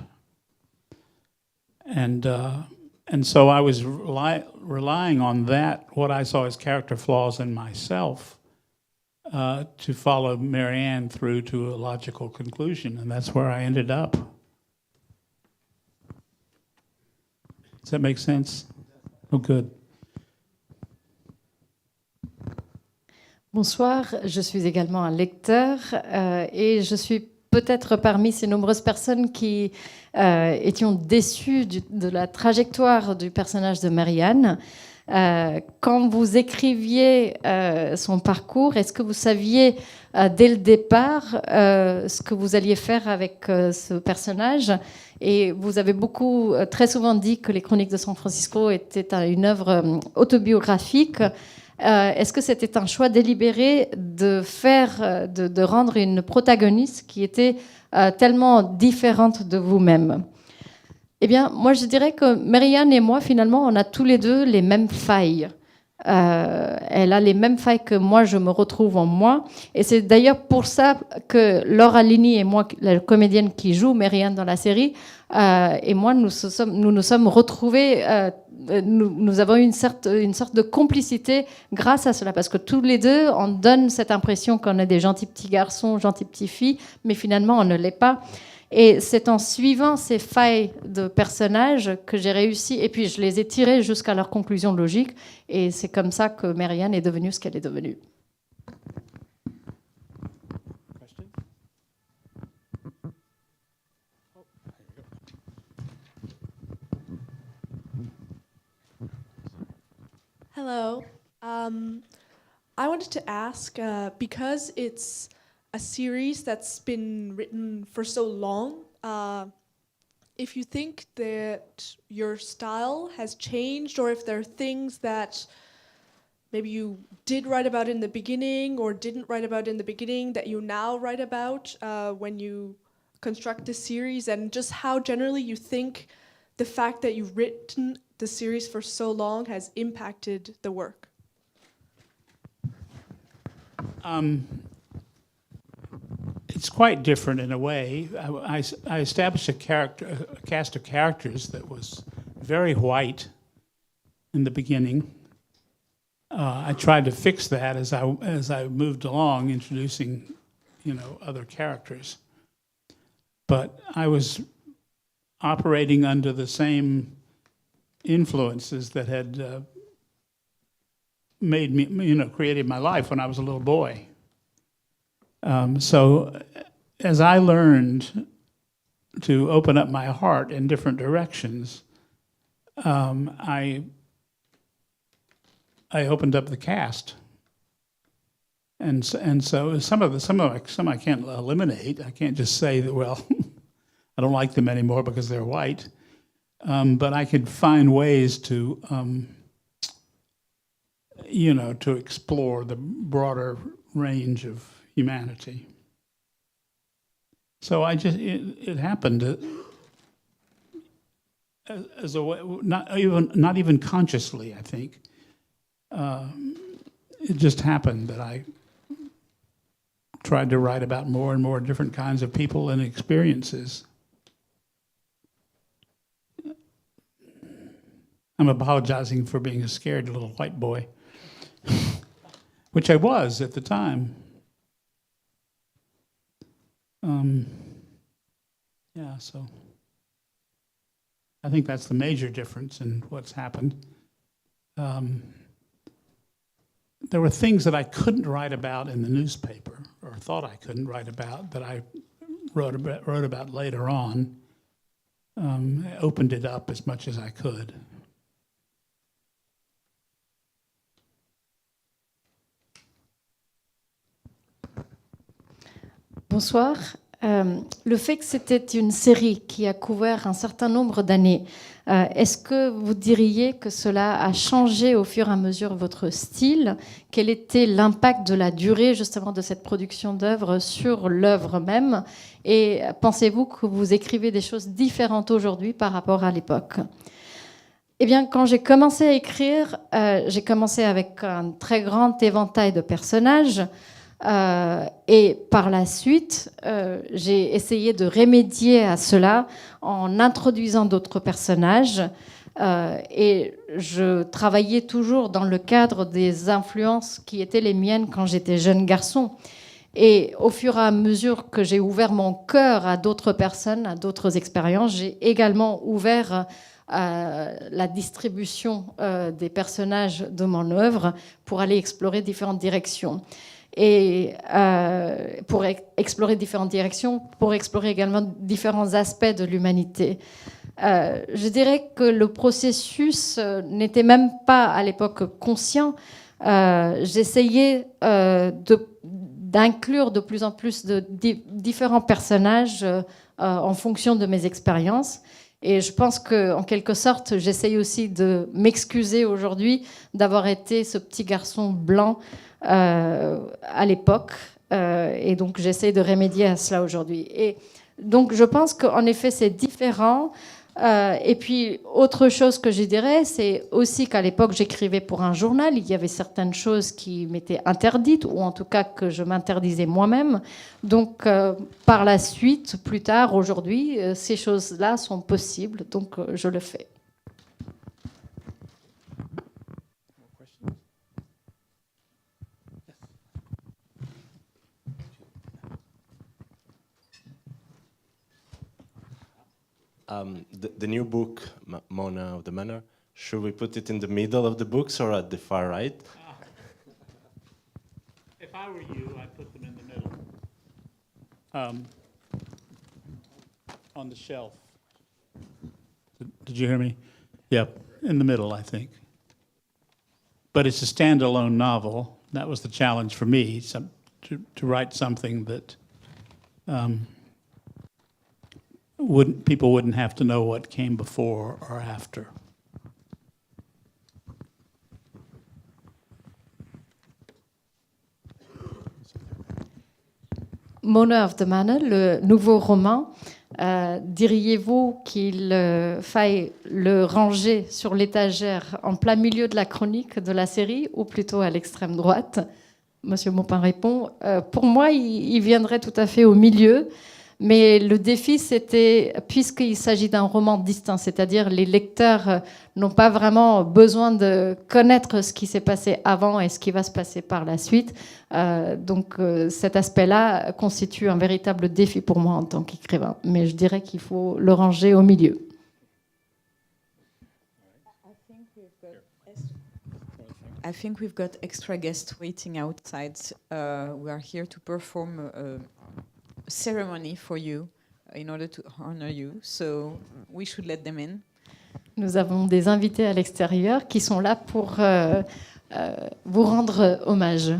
And so I was relying on that, what I saw as character flaws in myself, to follow Marianne through to a logical conclusion, and that's where I ended up. Does that make sense? Oh, good. Bonsoir, je suis également un lecteur et je suis peut-être parmi ces nombreuses personnes qui étions déçues de la trajectoire du personnage de Marianne. Quand vous écriviez son parcours, est-ce que vous saviez dès le départ ce que vous alliez faire avec ce personnage? Et vous avez très souvent dit que les Chroniques de San Francisco étaient une œuvre autobiographique. Est-ce que c'était un choix délibéré de rendre une protagoniste qui était tellement différente de vous-même? Eh bien, moi, je dirais que Marianne et moi, finalement, on a tous les deux les mêmes failles. Elle a les mêmes failles que moi, je me retrouve en moi. Et c'est d'ailleurs pour ça que Laura Linney et moi, la comédienne qui joue Marianne dans la série, et moi, nous nous sommes retrouvés, nous avons eu une sorte de complicité grâce à cela, parce que tous les deux, on donne cette impression qu'on est des gentils petits garçons, gentils petites filles, mais finalement, on ne l'est pas. Et c'est en suivant ces failles de personnages que j'ai réussi, et puis je les ai tirées jusqu'à leur conclusion logique, et c'est comme ça que Marianne est devenue ce qu'elle est devenue. Hello. I wanted to ask, because it's a series that's been written for so long, if you think that your style has changed, or if there are things that maybe you did write about in the beginning or didn't write about in the beginning that you now write about when you construct this series, and just how generally you think the fact that you've written the series for so long has impacted the work. It's quite different in a way. I established a cast of characters that was very white in the beginning. I tried to fix that as I moved along, introducing, other characters. But I was operating under the same influences that had made me, created my life when I was a little boy. So as I learned to open up my heart in different directions, I opened up the cast, and so some I can't eliminate. I can't just say that, well, I don't like them anymore because they're white. But I could find ways to, to explore the broader range of humanity. So it happened as a way, not even consciously, I think. It just happened that I tried to write about more and more different kinds of people and experiences. I'm apologizing for being a scared little white boy, which I was at the time. So I think that's the major difference in what's happened. There were things that I couldn't write about in the newspaper, or thought I couldn't write about, that I wrote about later on. I opened it up as much as I could. Bonsoir. Le fait que c'était une série qui a couvert un certain nombre d'années, est-ce que vous diriez que cela a changé au fur et à mesure votre style? Quel était l'impact de la durée justement de cette production d'œuvres sur l'œuvre même? Et pensez-vous que vous écrivez des choses différentes aujourd'hui par rapport à l'époque? Eh bien, quand j'ai commencé à écrire, j'ai commencé avec un très grand éventail de personnages. Et par la suite, j'ai essayé de remédier à cela en introduisant d'autres personnages. Et je travaillais toujours dans le cadre des influences qui étaient les miennes quand j'étais jeune garçon. Et au fur et à mesure que j'ai ouvert mon cœur à d'autres personnes, à d'autres expériences, j'ai également ouvert la distribution des personnages de mon œuvre pour aller explorer différentes directions. Et pour explorer différentes directions, pour explorer également différents aspects de l'humanité. Je dirais que le processus n'était même pas à l'époque conscient. J'essayais d'inclure de plus en plus de différents personnages en fonction de mes expériences. Et je pense qu'en quelque sorte, j'essaye aussi de m'excuser aujourd'hui d'avoir été ce petit garçon blanc à l'époque, et donc j'essaie de remédier à cela aujourd'hui. Et donc je pense qu'en effet c'est différent. Et puis autre chose que je dirais, c'est aussi qu'à l'époque j'écrivais pour un journal, il y avait certaines choses qui m'étaient interdites, ou en tout cas que je m'interdisais moi-même. Donc par la suite, plus tard, aujourd'hui, ces choses-là sont possibles, donc je le fais. The new book, Mona of the Manor, should we put it in the middle of the books or at the far right? If I were you, I'd put them in the middle. On the shelf. Did you hear me? Yep, in the middle, I think. but it's a standalone novel. That was the challenge for me, to write something that people wouldn't have to know what came before or after. Mona of the Manor, le nouveau roman, diriez-vous qu'il faille le ranger sur l'étagère en plein milieu de la chronique de la série ou plutôt à l'extrême droite? Monsieur Maupin répond, pour moi, il viendrait tout à fait au milieu, mais le défi, c'était, puisqu'il s'agit d'un roman distinct, c'est-à-dire les lecteurs n'ont pas vraiment besoin de connaître ce qui s'est passé avant et ce qui va se passer par la suite. Donc cet aspect-là constitue un véritable défi pour moi en tant qu'écrivain. Mais je dirais qu'il faut le ranger au milieu. I think we've got extra guests waiting outside. We are here to perform a ceremony for you in order to honor you. So we should let them in. Nous avons des invités à l'extérieur qui sont là pour vous rendre hommage.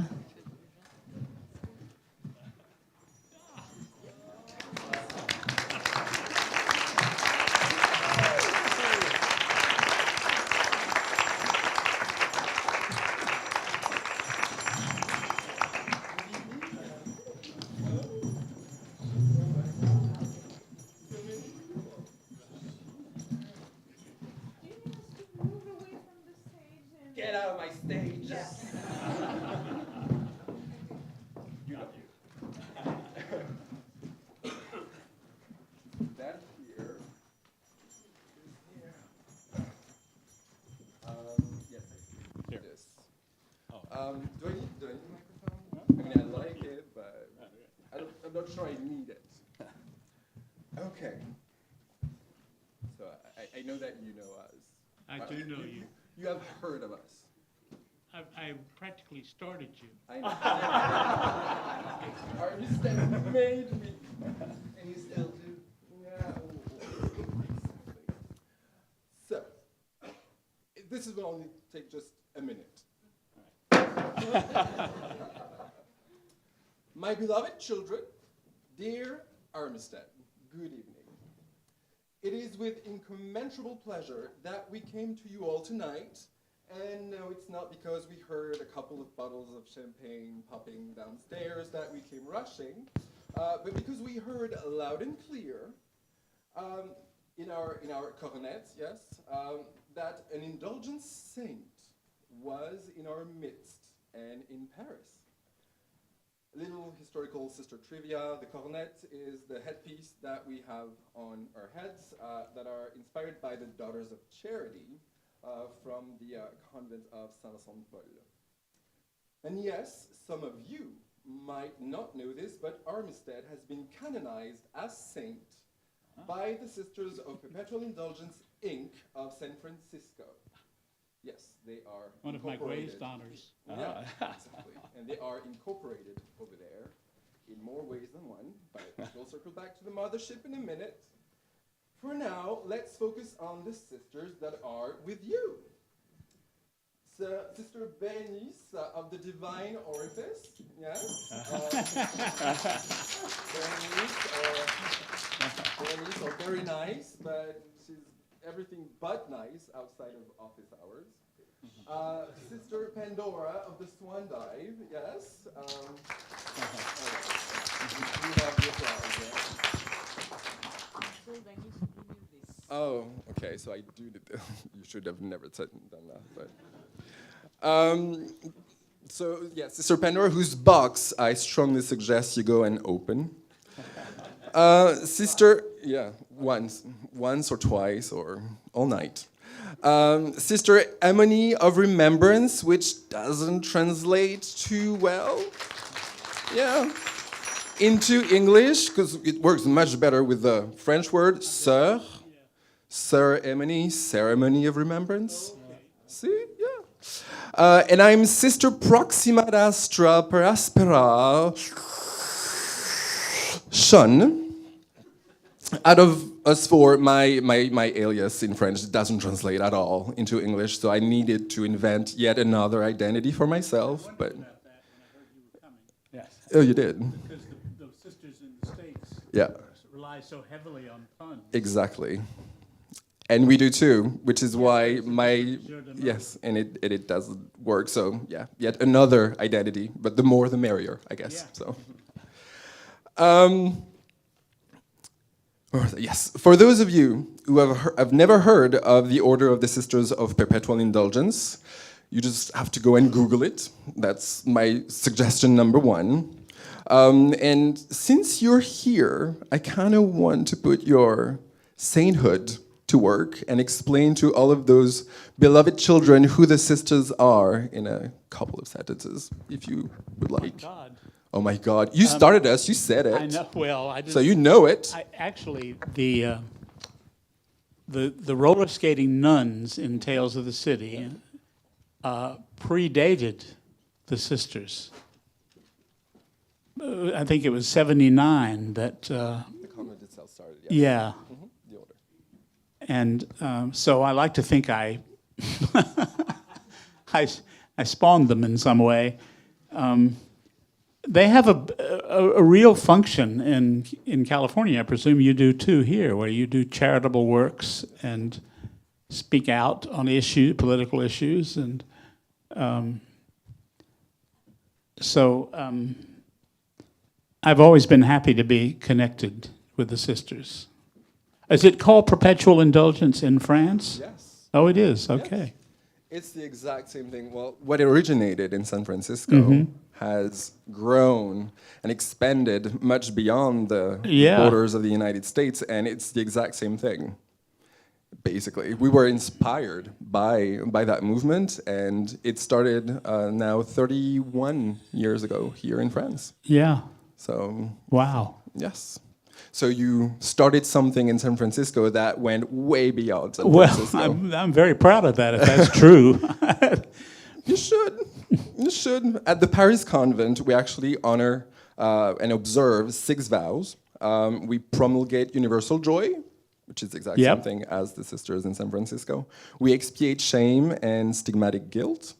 Get out of my stage. That here is here. Yes, I do. This. Do I need a microphone? I mean, I like it, but I'm not sure I need it. Okay. So I know that you know us. I do know you. You have heard of us. I practically started you. I know. Armistead made me. And you still do. Yeah. So, this will only take just a minute. My beloved children, dear Armistead, good evening. It is with incommensurable pleasure that we came to you all tonight. And no, it's not because we heard a couple of bottles of champagne popping downstairs that we came rushing, but because we heard loud and clear in our cornets, yes, that an indulgent saint was in our midst and in Paris. A little historical sister trivia: the cornet is the headpiece that we have on our heads that are inspired by the Daughters of Charity. From the convent of Saint-Paul. And yes, some of you might not know this, but Armistead has been canonized as saint by the Sisters of Perpetual Indulgence, Inc. of San Francisco. Yes, they are one of my greatest honors. Yeah, exactly. And they are incorporated over there in more ways than one, but we'll circle back to the mothership in a minute. For now, let's focus on the sisters that are with you. So, Sister Bernice of the Divine Orifice, yes. Bernice are very nice, but she's everything but nice outside of office hours. Sister Pandora of the Swan Dive, yes. We have the applause, yeah. Oh, okay. So I do. You should have never done that. But so yeah, Sister Pandora, whose box I strongly suggest you go and open. Sister, yeah, once or twice or all night. Sister Emony of Remembrance, which doesn't translate too well. Yeah. Into English, because it works much better with the French word sœur, ceremony, ceremony of remembrance. See, yeah. And I'm Sister Proxima Astra per Aspera Shun. out of us four, my alias in French doesn't translate at all into English, so I needed to invent yet another identity for myself. But Yes. oh, you did? Because the sisters in the States rely so heavily on puns. Exactly. And we do too, which is why yes, and it doesn't work. So yeah, yet another identity, but the more the merrier, I guess. Yeah. So, yes, for those of you who have never heard of the Order of the Sisters of Perpetual Indulgence, you just have to go and Google it. That's my suggestion number one. And since you're here, I kind of want to put your sainthood to work and explain to all of those beloved children who the sisters are in a couple of sentences, if you would like. Oh, God. Oh my God! You started us. You said it. I know. Well, I didn't. So you know it. Actually, the roller skating nuns in Tales of the City predated the sisters. I think it was 79 that. The convent itself started. Yes. Yeah. Mm-hmm. The order. And so I like to think I spawned them in some way. They have a real function in California. I presume you do too here, where you do charitable works and speak out on political issues, and so I've always been happy to be connected with the sisters. Is it called perpetual indulgence in France? Yes. Oh, it is. Okay. Yes. It's the exact same thing. Well, what originated in San Francisco has grown and expanded much beyond the borders of the United States, and it's the exact same thing. Basically, we were inspired by that movement, and it started now 31 years ago here in France. Yeah. So. Wow. Yes. So you started something in San Francisco that went way beyond San Francisco. Well, I'm very proud of that, if that's true. You should. You should. At the Paris convent, we actually honor and observe 6 vows. We promulgate universal joy, which is the exact same thing as the sisters in San Francisco. We expiate shame and stigmatic guilt.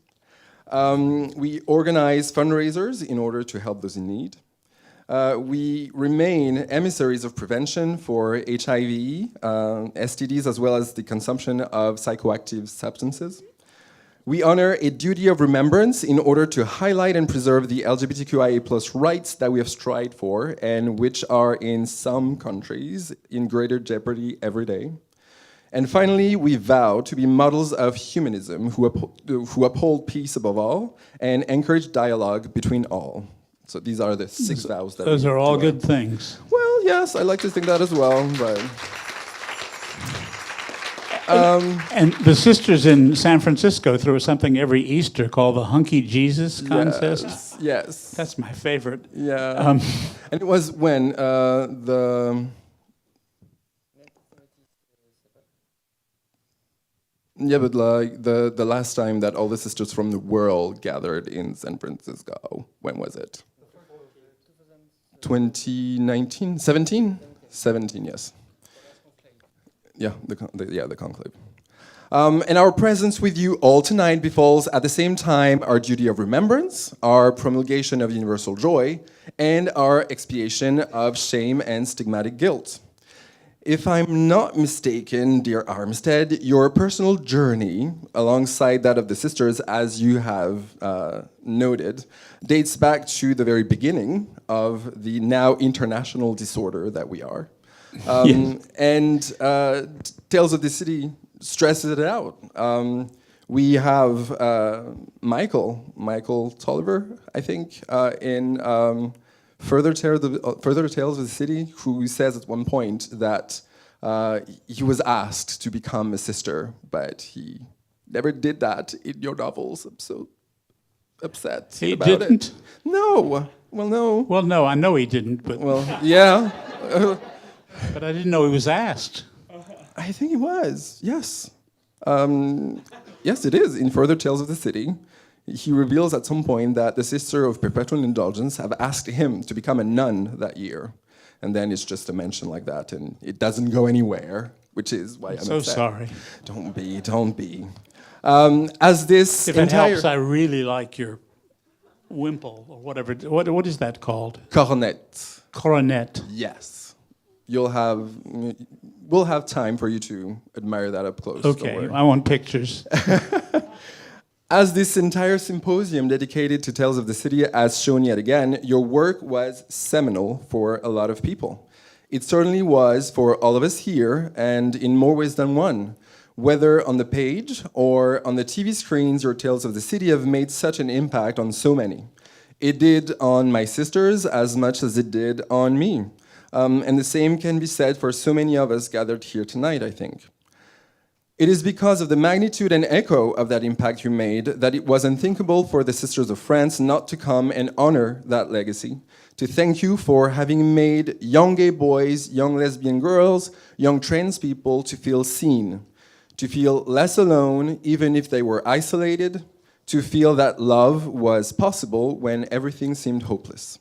We organize fundraisers in order to help those in need. We remain emissaries of prevention for HIV, STDs, as well as the consumption of psychoactive substances. We honor a duty of remembrance in order to highlight and preserve the LGBTQIA+ rights that we have strived for and which are in some countries in greater jeopardy every day. And finally, we vow to be models of humanism who uphold peace above all and encourage dialogue between all. So these are the 6 vows. Those are all good things. Well, yes, I like to think that as well. But and the sisters in San Francisco throw something every Easter called the Hunky Jesus contest. Yes. That's my favorite. Yeah. And it was when Yeah, but like the last time that all the sisters from the world gathered in San Francisco, when was it? 2019? 17? 17, yes. Yeah, the conclave. And our presence with you all tonight befalls at the same time our duty of remembrance, our promulgation of universal joy, and our expiation of shame and stigmatic guilt. If I'm not mistaken, dear Armistead, your personal journey, alongside that of the sisters, as you have noted, dates back to the very beginning of the now international disorder that we are. And Tales of the City stresses it out. We have Michael Tolliver, I think, in Further Tales of the City, who says at one point that he was asked to become a sister, but he never did that in your novels. I'm so upset about it. He didn't? No. Well, no. Well, no, I know he didn't, but... Well, yeah. But I didn't know he was asked. I think he was, yes. Yes, it is, in Further Tales of the City. He reveals at some point that the Sister of Perpetual Indulgence have asked him to become a nun that year. and then it's just a mention like that, and it doesn't go anywhere, which is why I'm so upset. sorry. Don't be. As this If it helps, I really like your wimple or whatever. What is that called? Coronet. Coronet. Yes. We'll have time for you to admire that up close. Okay, I want pictures. As this entire symposium dedicated to Tales of the City has shown yet again, your work was seminal for a lot of people. It certainly was for all of us here, and in more ways than one. Whether on the page or on the TV screens, your Tales of the City have made such an impact on so many. It did on my sisters as much as it did on me. And the same can be said for so many of us gathered here tonight, I think. It is because of the magnitude and echo of that impact you made that it was unthinkable for the Sisters of France not to come and honor that legacy, to thank you for having made young gay boys, young lesbian girls, young trans people to feel seen, to feel less alone even if they were isolated, to feel that love was possible when everything seemed hopeless.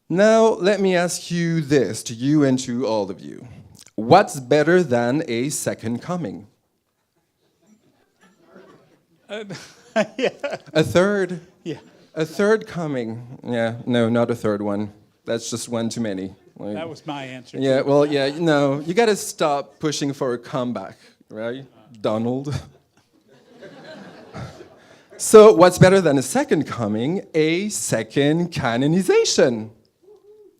Now, let me ask you this, to you and to all of you. What's better than a second coming? Yeah. A third? Yeah. A third coming. Yeah, no, not a third one. That's just one too many. Like, That was my answer. yeah, well, yeah, no, you gotta stop pushing for a comeback, right, Donald? So what's better than a second coming? A second canonization.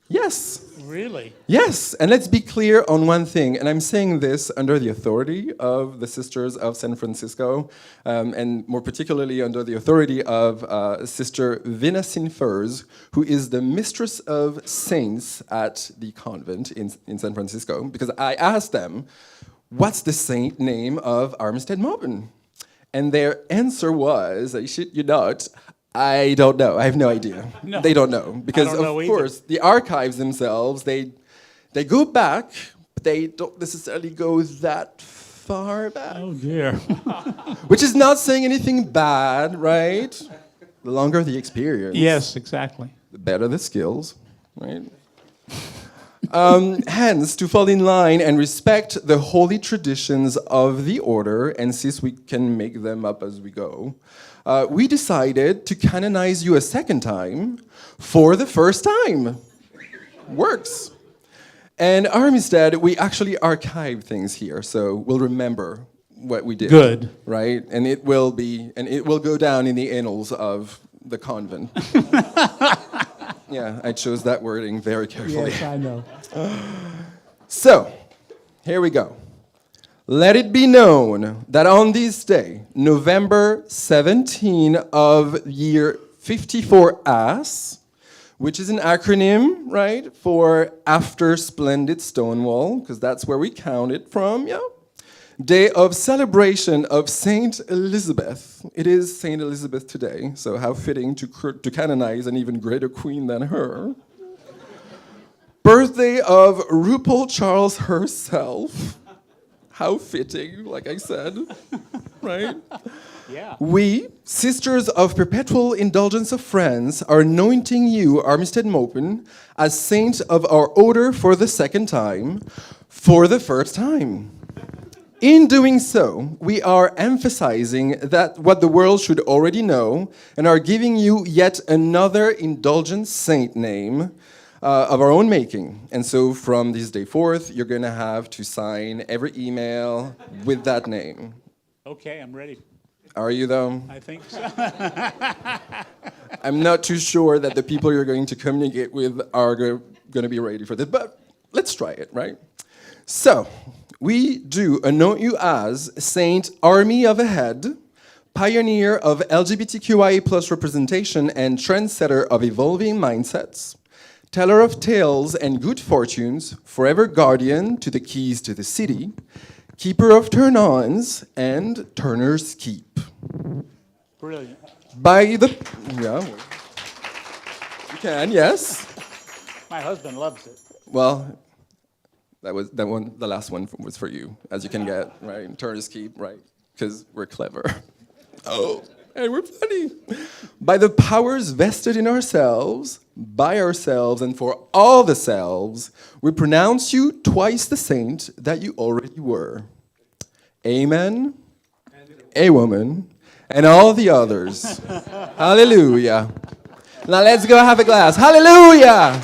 Yes. Really? Yes, and let's be clear on one thing, and I'm saying this under the authority of the Sisters of San Francisco, and more particularly under the authority of Sister Vinacine Furs, who is the mistress of saints at the convent in San Francisco, because I asked them, what's the saint name of Armistead Maupin? And their answer was, I shit you not, I don't know. I have no idea. No. They don't know. Because, I don't know of either. course, the archives themselves, they go back, but they don't necessarily go that far back. Oh, dear. Which is not saying anything bad, right? The longer the experience. Yes, exactly. The better the skills, right? Hence, to fall in line and respect the holy traditions of the order, and since we can make them up as we go, we decided to canonize you a second time for the first time. Works. And Armistead, we actually archive things here, so we'll remember what we did. Good. Right? And it will go down in the annals of the convent. Yeah, I chose that wording very carefully. Yes, I know. So, here we go. Let it be known that on this day, November 17 of year 54 AS, which is an acronym, right, for After Splendid Stonewall, because that's where we count it from, yeah? Day of celebration of Saint Elizabeth. It is Saint Elizabeth today, so how fitting to canonize an even greater queen than her. Birthday of RuPaul Charles herself. How fitting, like I said, right? Yeah. We, Sisters of Perpetual Indulgence of France, are anointing you, Armistead Maupin, as saint of our order for the second time, for the first time. In doing so, we are emphasizing that what the world should already know and are giving you yet another indulgent saint name of our own making. And so from this day forth, you're going to have to sign every email with that name. Okay, I'm ready. Are you, though? I think so. I'm not too sure that the people you're going to communicate with are going to be ready for this, but let's try it, right? So, we do anoint you as Saint Army of a Head, pioneer of LGBTQIA+ representation and trendsetter of evolving mindsets, teller of tales and good fortunes, forever guardian to the keys to the city, keeper of turn-ons, and Turner's Keep. Brilliant. By the... Yeah. You can, yes. My husband loves it. Well, that one. The last one was for you, as you can get, right? Turner's Keep, right? Because we're clever. Oh, and we're funny. By the powers vested in ourselves, by ourselves, and for all the selves, we pronounce you twice the saint that you already were. Amen, a woman, and all the others. Hallelujah. Now let's go have a glass. Hallelujah!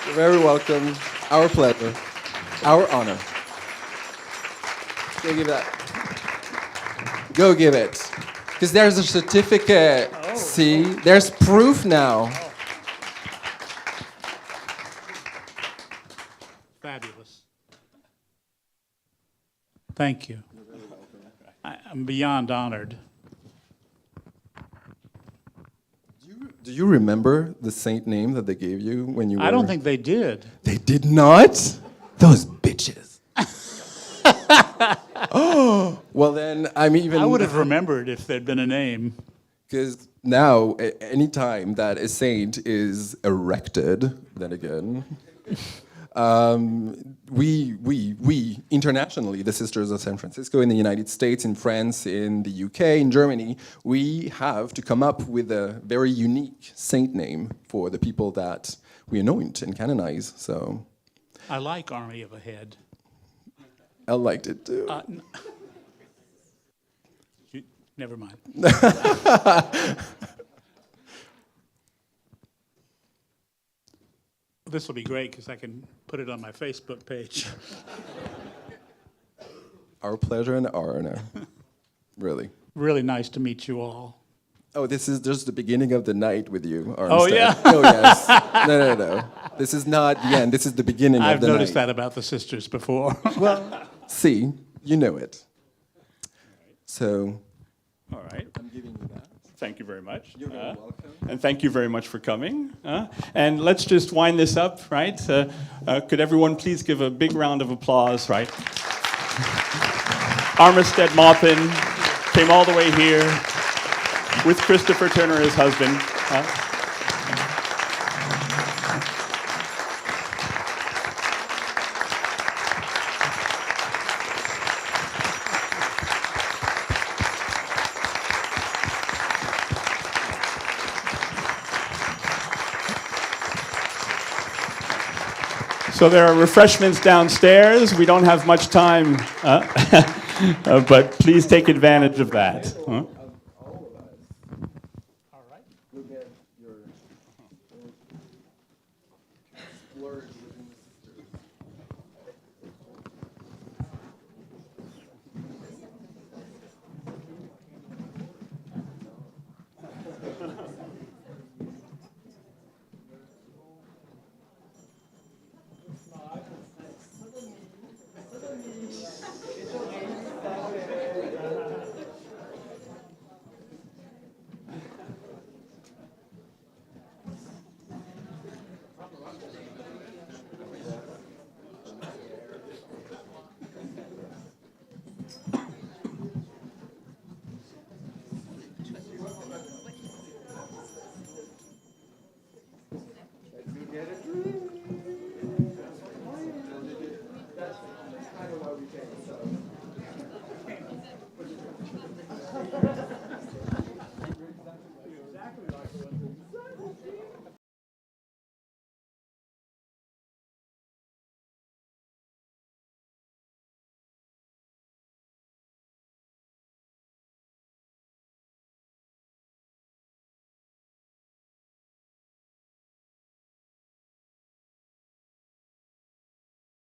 You're very welcome. Our pleasure. Our honor. Go give that. Go give it. Because there's a certificate. Oh. See? There's proof now. Oh. Fabulous. Thank you. I'm beyond honored. Do you remember the saint name that they gave you when you were... I don't think they did. They did not? Those bitches. Oh, well then, I'm even... I would have remembered if there'd been a name. Because now, any time that a saint is erected, then again, we internationally, the Sisters of San Francisco in the United States, in France, in the UK, in Germany, we have to come up with a very unique saint name for the people that we anoint and canonize. So, I like Army of a Head. I liked it too. Never mind. This will be great because I can put it on my Facebook page. Our pleasure and our honor. Really. Really nice to meet you all. Oh, this is just the beginning of the night with you, Armistead. Oh, yeah? Oh, yes. No. This is not the end. This is the beginning of the night. I've noticed that about the sisters before. Well, see, you know it. So... All right. I'm giving you that. Thank you very much. You're very welcome. And thank you very much for coming. And let's just wind this up, right? Could everyone please give a big round of applause, right? Armistead Maupin came all the way here with Christopher Turner, his husband. So there are refreshments downstairs. We don't have much time, but please take advantage of that.